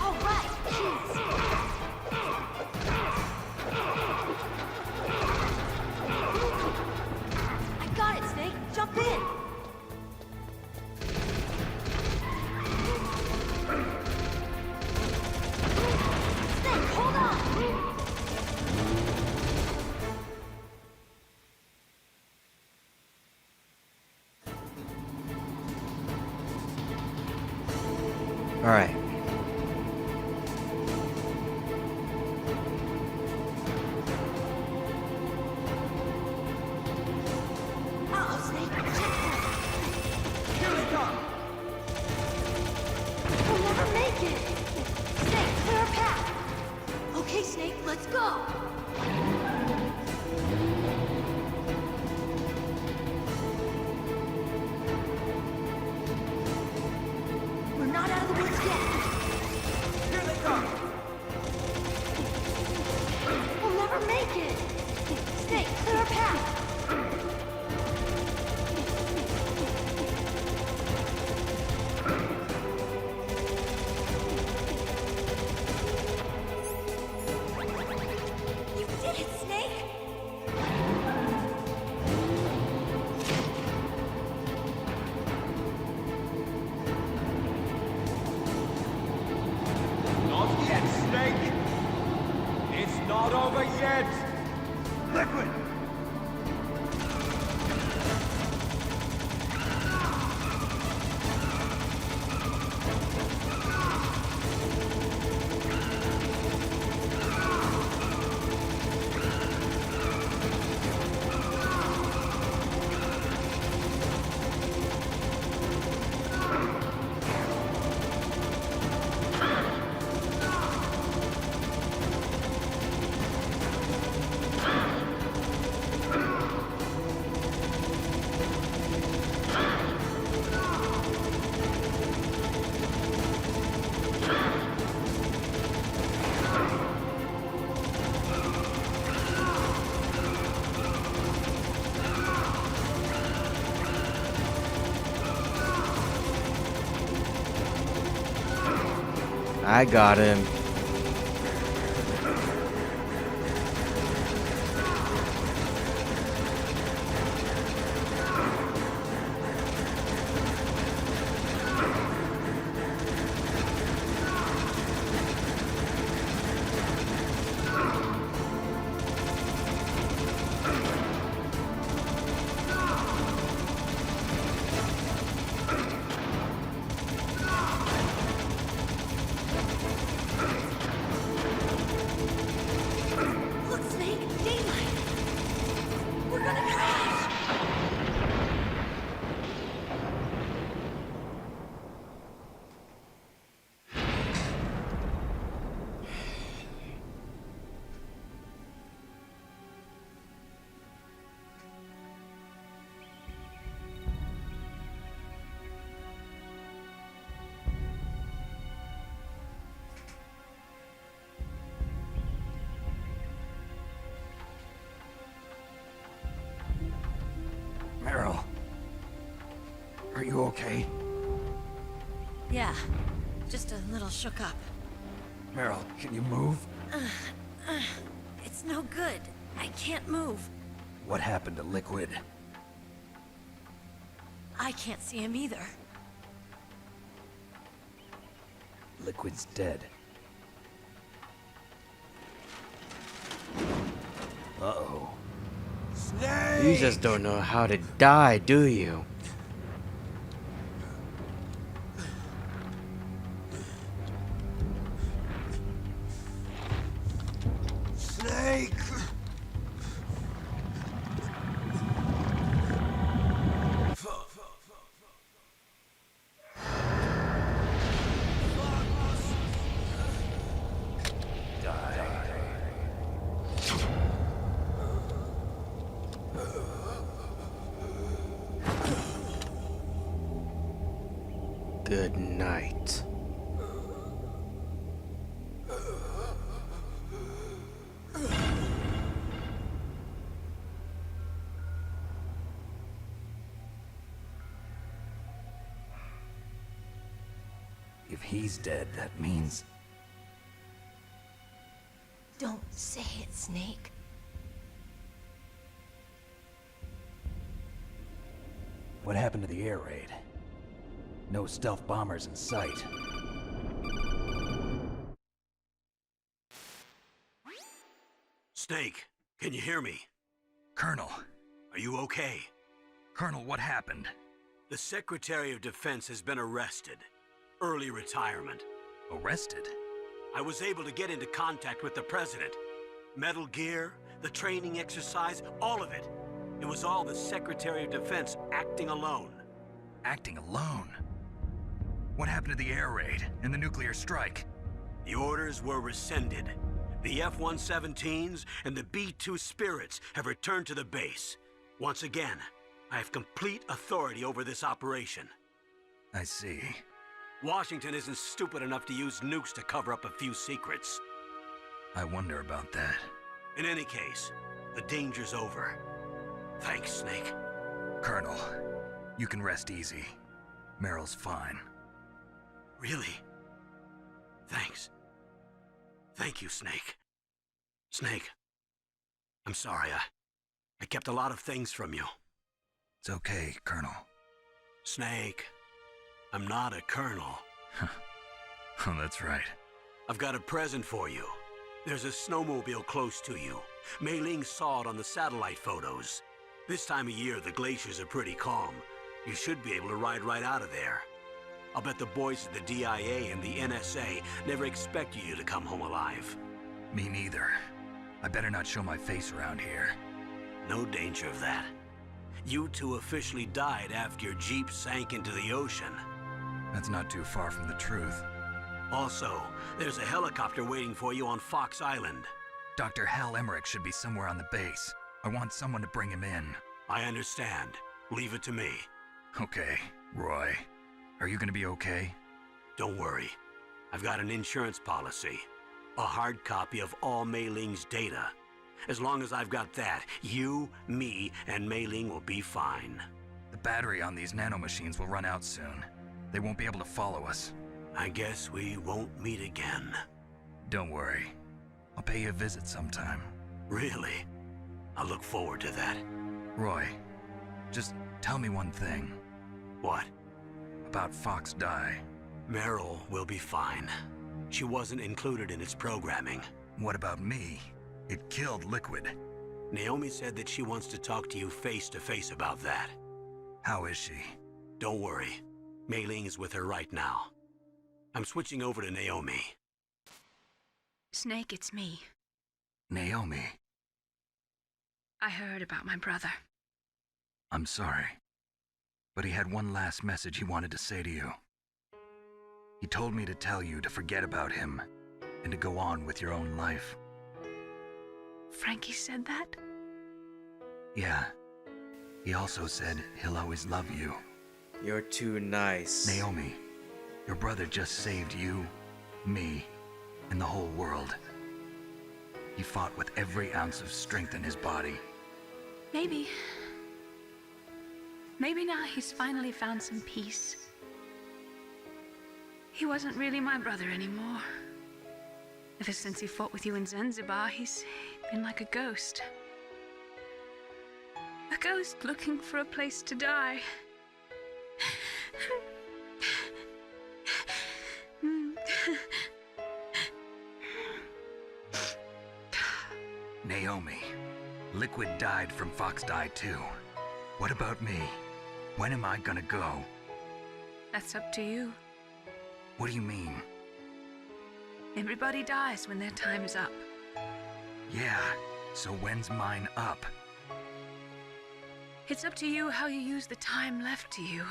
All right, keys. I got it, Snake. Jump in. Snake, hold on. All right. Uh-oh, Snake. Checkpoint. Here they come! We'll never make it. Snake, clear a path. Okay, Snake, let's go. We're not out of the woods yet. Here they come! We'll never make it. Snake, clear a path. I got him. Look, Snake! Daylight! We're gonna crash! Meryl. Are you okay? Yeah, just a little shook up. Meryl, can you move? It's no good. I can't move. What happened to Liquid? I can't see him either. Liquid's dead. Uh-oh. You just don't know how to die, do you? Snake! Good night. If he's dead, that means... Don't say it, Snake. What happened to the air raid? No stealth bombers in sight. Snake, can you hear me? Colonel. Are you okay? Colonel, what happened? The Secretary of Defense has been arrested. Early retirement. Arrested? I was able to get into contact with the President. Metal Gear, the training exercise, all of it. It was all the Secretary of Defense acting alone. Acting alone? What happened to the air raid and the nuclear strike? The orders were rescinded. The F-117s and the B-2 Spirits have returned to the base. Once again, I have complete authority over this operation. I see. Washington isn't stupid enough to use nukes to cover up a few secrets. I wonder about that. In any case, the danger's over. Thanks, Snake. Colonel, you can rest easy. Meryl's fine. Really? Thanks. Thank you, Snake. Snake, I'm sorry. I kept a lot of things from you. It's okay, Colonel. Snake, I'm not a colonel. Oh, that's right. I've got a present for you. There's a snowmobile close to you. Mei Ling saw it on the satellite photos. This time of year, the glaciers are pretty calm. You should be able to ride right out of there. I'll bet the boys at the DIA and the NSA never expected you to come home alive. Me neither. I better not show my face around here. No danger of that. You two officially died after your Jeep sank into the ocean. That's not too far from the truth. Also, there's a helicopter waiting for you on Fox Island. Dr. Hal Emmerich should be somewhere on the base. I want someone to bring him in. I understand. Leave it to me. Okay, Roy. Are you gonna be okay? Don't worry. I've got an insurance policy. A hard copy of all Mei Ling's data. As long as I've got that, you, me, and Mei Ling will be fine. The battery on these nanomachines will run out soon. They won't be able to follow us. I guess we won't meet again. Don't worry. I'll pay you a visit sometime. Really? I look forward to that. Roy, just tell me one thing. What? About Fox Die. Meryl will be fine. She wasn't included in its programming. What about me? It killed Liquid. Naomi said that she wants to talk to you face to face about that. How is she? Don't worry. Mei Ling is with her right now. I'm switching over to Naomi. Snake, it's me. Naomi. I heard about my brother. I'm sorry. But he had one last message he wanted to say to you. He told me to tell you to forget about him and to go on with your own life. Frankie said that? Yeah. He also said he'll always love you. You're too nice. Naomi, your brother just saved you, me, and the whole world. He fought with every ounce of strength in his body. Maybe. Maybe now he's finally found some peace. He wasn't really my brother anymore. Ever since he fought with you in Zanzibar, he's been like a ghost. A ghost looking for a place to die. Naomi, Liquid died from Fox Die too. What about me? When am I gonna go? That's up to you. What do you mean? Everybody dies when their time is up. Yeah, so when's mine up? It's up to you how you use the time left to you.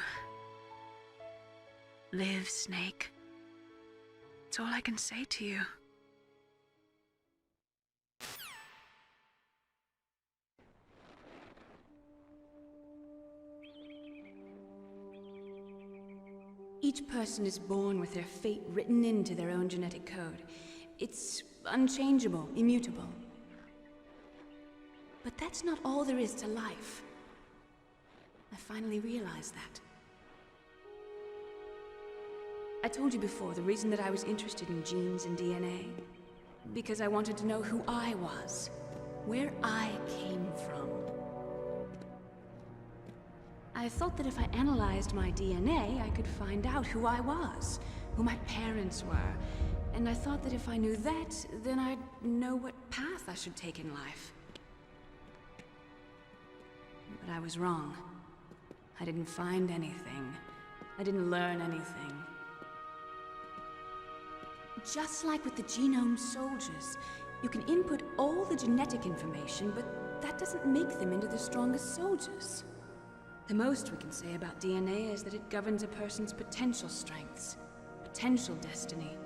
Live, Snake. That's all I can say to you. Each person is born with their fate written into their own genetic code. It's unchangeable, immutable. But that's not all there is to life. I finally realized that. I told you before the reason that I was interested in genes and DNA. Because I wanted to know who I was, where I came from. I thought that if I analyzed my DNA, I could find out who I was, who my parents were. And I thought that if I knew that, then I'd know what path I should take in life. But I was wrong. I didn't find anything. I didn't learn anything. Just like with the genome soldiers, you can input all the genetic information, but that doesn't make them into the strongest soldiers. The most we can say about DNA is that it governs a person's potential strengths, potential destiny.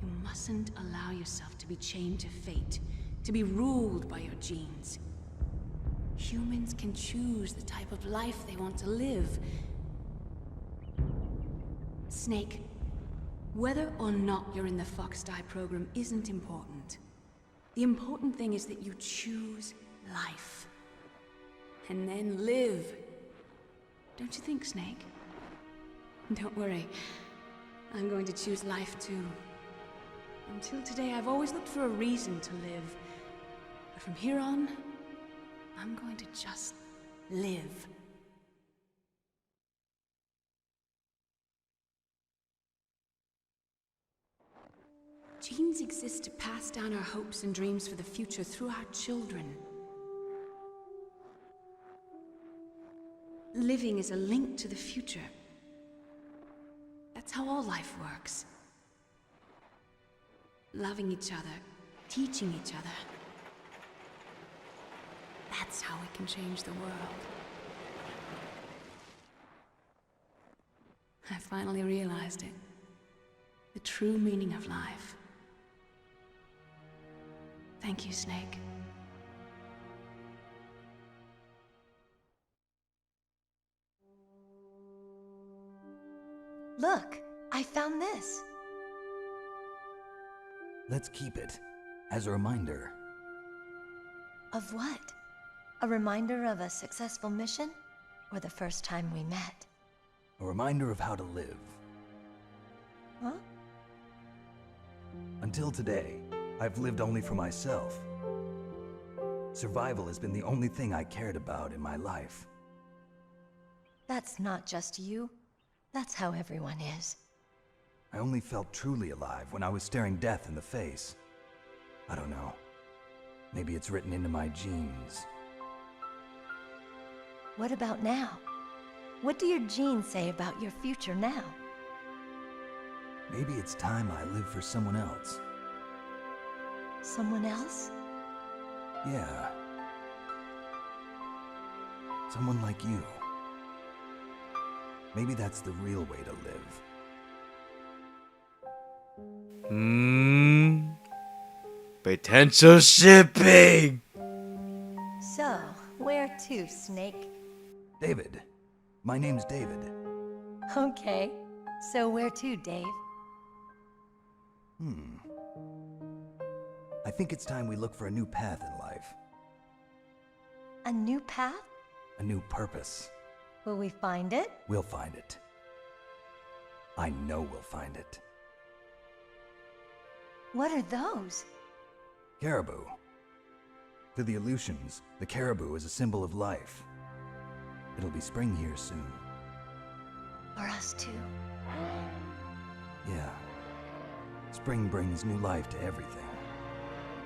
You mustn't allow yourself to be chained to fate, to be ruled by your genes. Humans can choose the type of life they want to live. Snake, whether or not you're in the Fox Die program isn't important. The important thing is that you choose life. And then live. Don't you think, Snake? Don't worry. I'm going to choose life too. Until today, I've always looked for a reason to live. But from here on, I'm going to just live. Genes exist to pass down our hopes and dreams for the future through our children. Living is a link to the future. That's how all life works. Loving each other, teaching each other. That's how we can change the world. I finally realized it. The true meaning of life. Thank you, Snake. Look, I found this. Let's keep it as a reminder. Of what? A reminder of a successful mission? Or the first time we met? A reminder of how to live. Huh? Until today, I've lived only for myself. Survival has been the only thing I cared about in my life. That's not just you. That's how everyone is. I only felt truly alive when I was staring death in the face. I don't know. Maybe it's written into my genes. What about now? What do your genes say about your future now? Maybe it's time I live for someone else. Someone else? Yeah. Someone like you. Maybe that's the real way to live. Potential shipping! So, where to, Snake? David. My name's David. Okay. So where to, Dave? I think it's time we look for a new path in life. A new path? A new purpose. Will we find it? We'll find it. I know we'll find it. What are those? Caribou. To the Aleutians, the caribou is a symbol of life. It'll be spring here soon. For us too. Yeah. Spring brings new life to everything.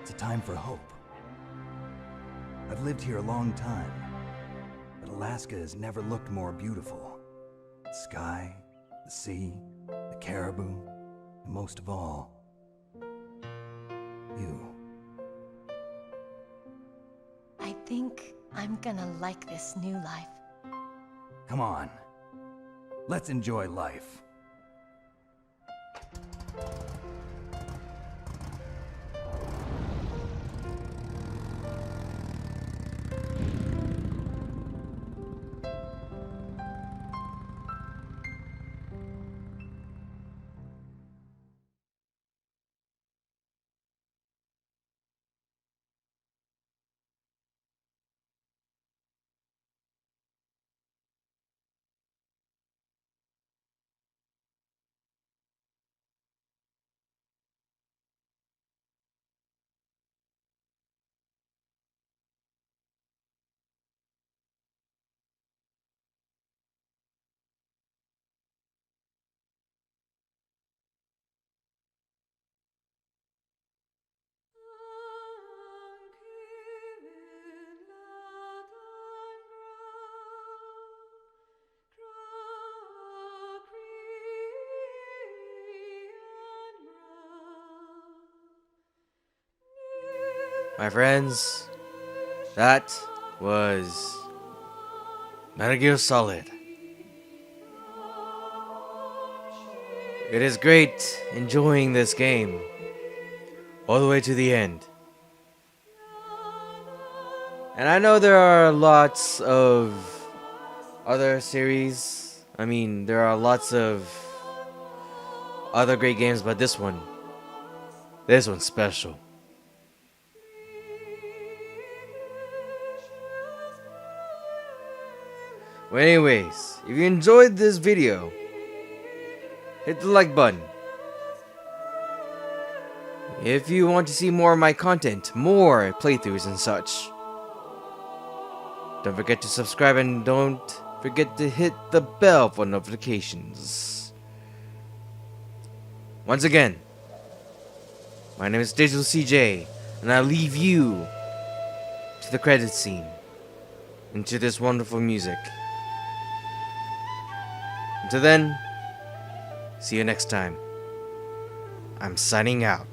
It's a time for hope. I've lived here a long time, but Alaska has never looked more beautiful. The sky, the sea, the caribou, and most of all, you. I think I'm gonna like this new life. Come on. Let's enjoy life. My friends, that was Metal Gear Solid. It is great enjoying this game all the way to the end. And I know there are lots of other series. I mean, there are lots of other great games, but this one's special. Well, anyways, if you enjoyed this video, hit the like button. If you want to see more of my content, more playthroughs and such, don't forget to subscribe and don't forget to hit the bell for notifications. Once again, my name is Digital CJ, and I leave you to the credit scene and to this wonderful music. Until then, see you next time. I'm signing out.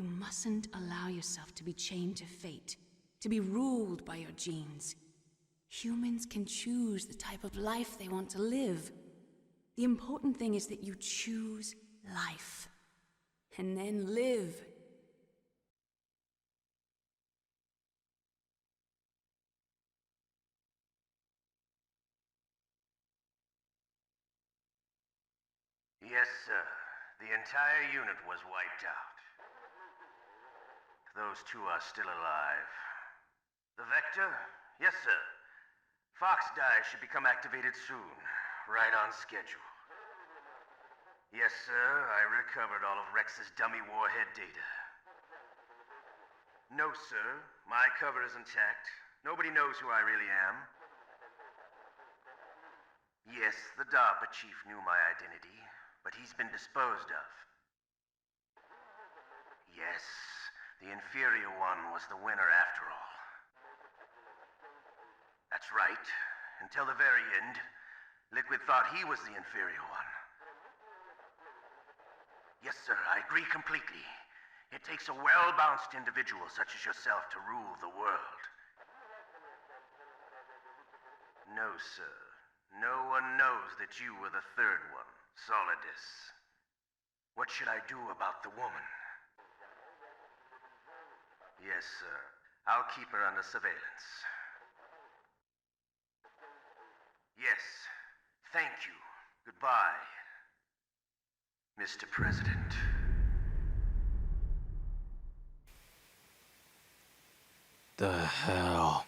You mustn't allow yourself to be chained to fate, to be ruled by your genes. Humans can choose the type of life they want to live. The important thing is that you choose life. And then live. Yes, sir. The entire unit was wiped out. Those two are still alive. The Vector? Yes, sir. Fox Die should become activated soon. Right on schedule. Yes, sir. I recovered all of Rex's dummy warhead data. No, sir. My cover is intact. Nobody knows who I really am. Yes, the DARPA chief knew my identity, but he's been disposed of. Yes, the inferior one was the winner after all. That's right. Until the very end, Liquid thought he was the inferior one. Yes, sir, I agree completely. It takes a well-balanced individual such as yourself to rule the world. No, sir. No one knows that you were the third one, Solidus. What should I do about the woman? Yes, sir. I'll keep her under surveillance. Yes. Thank you. Goodbye, Mr. President. The hell?